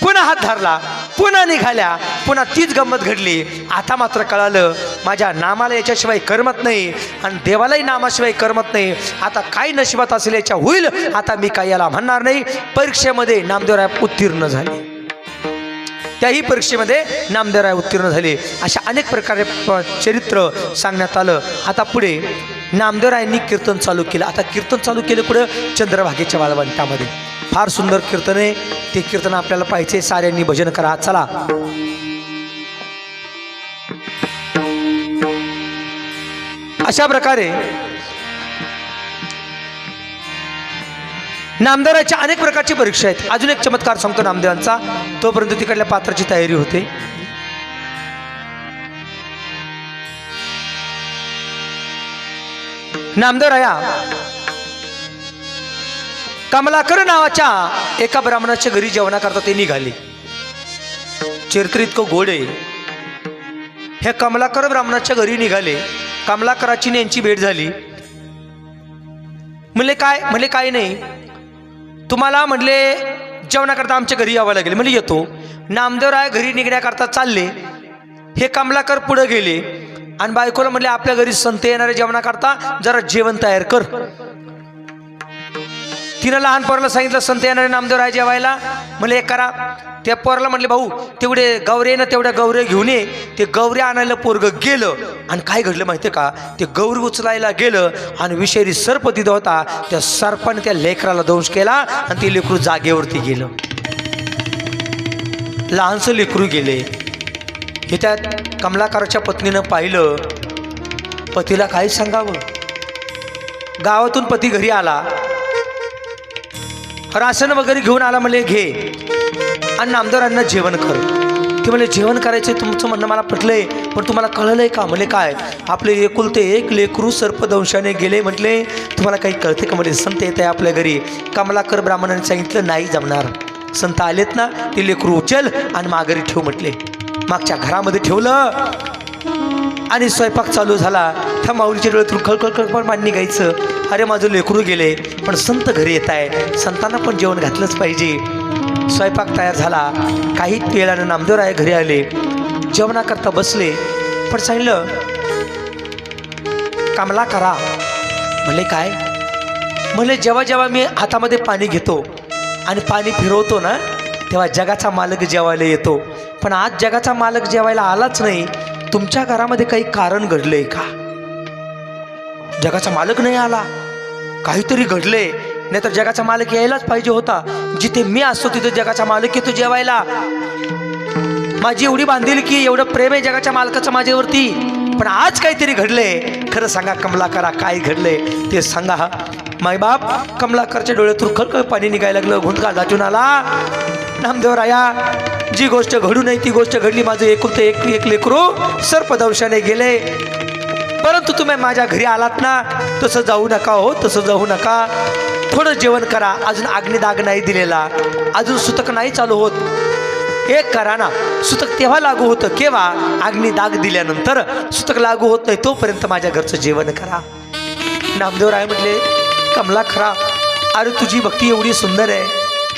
पुन्हा हात धरला, पुन्हा निघाल्या, पुन्हा तीच गंमत घडली. आता मात्र कळालं माझ्या नामाला याच्याशिवाय करमत नाही आणि देवालाही नामाशिवाय करमत नाही. आता काय नशिबात असेल याच्या होईल, आता मी काय याला म्हणणार नाही. परीक्षेमध्ये नामदेवराय उत्तीर्ण झाले. त्याही परीक्षेमध्ये नामदेवराय उत्तीर्ण झाले. अशा अनेक प्रकारे चरित्र सांगण्यात आलं. आता पुढे नामदेवरायांनी कीर्तन चालू केलं. आता कीर्तन चालू केलं कुठं? चंद्रभागेच्या वाळवंटामध्ये. फार सुंदर कीर्तन आहे. ते कीर्तन आपल्याला पाहिजे. साऱ्यांनी भजन करा. चला. अशा प्रकारे नामदेवाच्या अनेक प्रकारची परीक्षा आहेत. अजून एक चमत्कार सांगतो नामदेवांचा, तोपर्यंत तिकडल्या पात्राची तयारी होते. नामदेवराया कमलाकर नावाच्या एका ब्राह्मणाच्या घरी जेवणाकरता ते निघाले. चरित्र इतकं गोड आहे. हे कमलाकर ब्राह्मणाच्या घरी निघाले. कमलाकराची यांची भेट झाली. म्हणले काय? म्हणले काय नाही, तुम्हाला म्हणले जेवणाकरता आमच्या घरी यावं लागेल. म्हणजे येतो. नामदेवराय घरी निघण्याकरता चालले. हे कमलाकर पुढे गेले आणि बायकोला म्हणले आपल्या घरी संत येणारे जेवणाकरता, जरा जेवण तयार कर. तिनं लहान पोराला सांगितलं संत येणारे नामदेवराय जेवायला. म्हणले एक करा. त्या पोराला म्हणले भाऊ तेवढे गौरे ना तेवढ्या गौरे घेऊन ये. ते गौरे आणायला पोरगं गेलं आणि काय घडलं माहिती का, ते गौरी उचलायला गेलं आणि विषारी सर्प तिथं होता. त्या सर्पाने त्या लेकराला दंश केला आणि ते लेकरू जागेवरती गेलं. लहानसं लेकरू गेले. हे त्या कमलाकराच्या पत्नीनं पाहिलं. पतीला काय सांगावं. गावातून पती घरी आला, राशन वगैरे घेऊन आला. म्हणले घे आणि नामदेवरांना जेवण कर. ते म्हणले जेवण करायचे तुमचं म्हणणं मला पटलंय, पण तुम्हाला कळलंय का. म्हणले काय. आपले एकुलते एक लेकरू सर्पदंशाने गेले. म्हटले तुम्हाला काही कळते का. म्हणजे संत येत आहे आपल्या घरी. कमलाकर ब्राह्मणाने सांगितलं नाही जमणार. संत आलेत ना, ते लेकरू उचल आणि माघारी ठेव म्हटले. मागच्या घरामध्ये ठेवलं आणि स्वयंपाक चालू झाला. त्या माऊलीच्या डोळ्यातून खळखळ पाणी निघायचं. अरे माझं लेकरू गेले, पण संत घरी येत आहे, संतांना पण जेवण घातलंच पाहिजे. स्वयंपाक तयार झाला. काही वेळानं नामदेवराय घरी आले. जेवणाकरता बसले, पण सांगितलं कमला करा. म्हणले काय. म्हणले जेव्हा जेव्हा मी हातामध्ये पाणी घेतो आणि पाणी फिरवतो ना, तेव्हा जगाचा मालक जेवायला येतो. पण आज जगाचा मालक जेवायला आलाच नाही. तुमच्या घरामध्ये काही कारण घडलंय का. जगाचा मालक नाही आला, काहीतरी घडले. नाहीतर जगाचा मालक यायलाच पाहिजे होता. जिथे मी असतो तिथे जगाचा मालक येतो जेवायला. माझी एवढी बांधील की एवढं प्रेम आहे जगाच्या मालकाचं माझ्यावरती. पण आज काहीतरी घडलंय. खरं सांगा कमलाकरा काय घडलंय ते सांगा. मायबाप कमलाकरच्या डोळ्यातून खळखळ पाणी निघायला लागलं. घुंटका दाटून आला. नामदेवराया जी गोष्ट घडू नये ती गोष्ट घडली. माझं एकुलते एक लेकरू सर्पदंशाने गेले. परंतु तुम्ही माझ्या घरी आलात ना, तसं जाऊ नका हो, तसं जाऊ नका. थोडं जेवण करा. अजून अग्निदाग नाही दिलेला, अजून सुतक नाही चालू होत. एक करा ना. सुतक तेव्हा लागू होतं केव्हा, अग्निदाग दिल्यानंतर. सुतक लागू होत नाही तोपर्यंत माझ्या घरचं जेवण करा. नामदेवराय म्हटले कमला खरा, अरे तुझी भक्ती एवढी सुंदर आहे,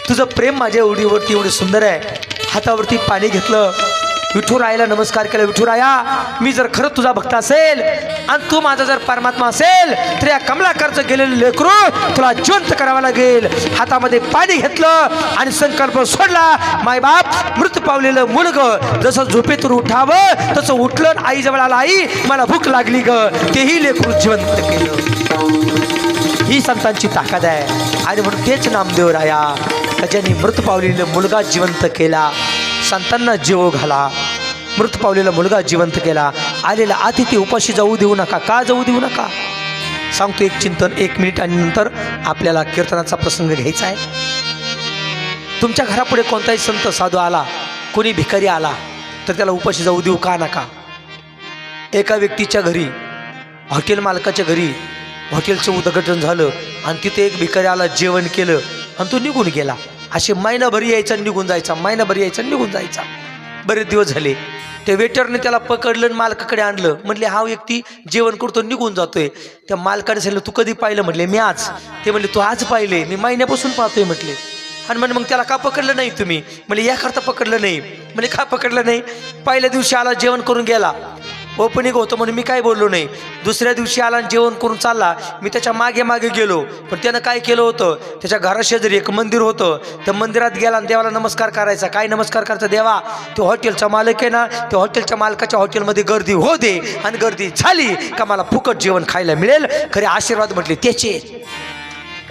तुझं प्रेम माझ्या एवढीवरती एवढं सुंदर आहे. हातावरती पाणी घेतलं, विठुरायाला नमस्कार केला. विठुराया मी जर खरं तुझा भक्त असेल आणि तू माझा जर परमात्मा असेल तर या कमलाकरचं गेलेलं लेकरू तुला जिवंत करावं लागेल. हातामध्ये पाणी घेतलं आणि संकल्प सोडला. मायबाप मृत पावलेलं मुलगं जसं झोपेतून उठावं तसं उठलं. आई जवळ आला. आई मला भूक लागली ग. तेही लेकरू जिवंत केलं. ही संतांची ताकद आहे. आणि म्हणून तेच नामदेवराया ज्यांनी मृत पावलेला मुलगा जिवंत केला. संतांना जीव घाला. मृत पावलेला मुलगा जिवंत केला. आलेला अतिथी उपाशी जाऊ देऊ नका. का जाऊ देऊ नका सांगतो. एक चिंतन 1 मिनिट आणि नंतर आपल्याला कीर्तनाचा प्रसंग घ्यायचा आहे. तुमच्या घरापुढे कोणताही संत साधू आला, कोणी भिकारी आला तर त्याला उपाशी जाऊ देऊ का नका. एका व्यक्तीच्या घरी, हॉटेल मालकाच्या घरी हॉटेलचं उद्घाटन झालं आणि तिथे एक भिकारी आला, जेवण केलं आणि तो निघून गेला. असे महिनाभर यायचा निघून जायचा, महिनाभर यायचा निघून जायचा. बरेच दिवस झाले. त्या वेटरने त्याला पकडलं आणि मालकाकडे आणलं. म्हटले हा व्यक्ती जेवण करतो निघून जातोय. त्या मालकाने सांगितलं तू कधी पाहिलं. म्हटले मी आज. ते म्हणले तू आज पाहिले. मी महिन्यापासून पाहतोय म्हटले. आणि म्हणे मग त्याला का पकडलं नाही तुम्ही. म्हणजे याकरता पकडलं नाही. म्हणजे का पकडलं नाही. पहिल्या दिवशी आला जेवण करून गेला, ओपनिंग होतं म्हणून मी काय बोललो नाही. दुसऱ्या दिवशी आला आणि जेवण करून चालला. मी त्याच्या मागे मागे गेलो. पण त्यानं काय केलं होतं, त्याच्या घराशेजारी एक मंदिर होतं. त्या मंदिरात गेला आणि देवाला नमस्कार करायचा. काय नमस्कार करायचा. देवा तो हॉटेलचा मालक आहे ना, त्या हॉटेलच्या मालकाच्या हॉटेलमध्ये गर्दी हो दे. आणि गर्दी झाली का मला फुकट जेवण खायला मिळेल. खरे आशीर्वाद म्हटले त्याचे.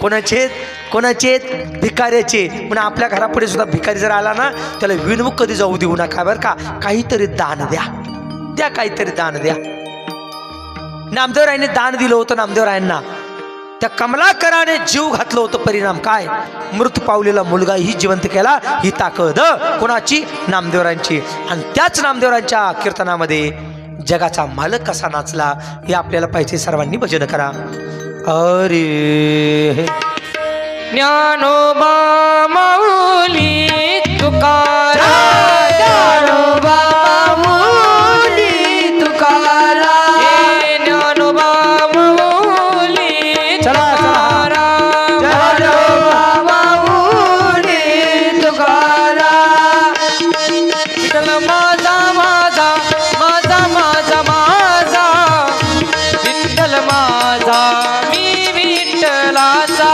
कोणाचे कोणाचे भिकाऱ्याचे. म्हणून आपल्या घरापुढे सुद्धा भिकारी जर आला ना त्याला विनमुख कधी जाऊ देऊ नका बरं का. काहीतरी दान द्या, द्या काहीतरी दान द्या. नामदेवरायांनी दान दिलं होतं. नामदेवरायांना त्या कमलाकराने जीव घातलं होतं. परिणाम काय, मृत पावलेला मुलगा ही जिवंत केला. ही ताकद कोणाची, नामदेवरायांची. आणि त्याच नामदेवरायांच्या कीर्तनामध्ये जगाचा मालक कसा नाचला हे आपल्याला पाहिजे. सर्वांनी भजन करा. अरे ज्ञानोबा माऊली तुकाराम, ज्ञानोबा माऊली तुकाराम, ज्ञानोबा माऊली चला तुकाराम, ज्ञानोबा माऊली तुकाराम. विठ्ठल माझा माझा माझा माझा माझा, विठ्ठल माझा मी विठ्ठलाचा,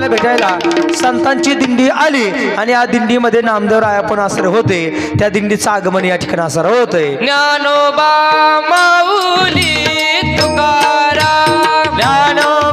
ज्ञानोबाला भेटायला संतांची दिंडी आली आणि या दिंडीमध्ये नामदेव राया पण आसरे होते. त्या दिंडीचं आगमन या ठिकाणी आसर होतंय. ज्ञानोबा माऊली तुकाराम, ज्ञानोबा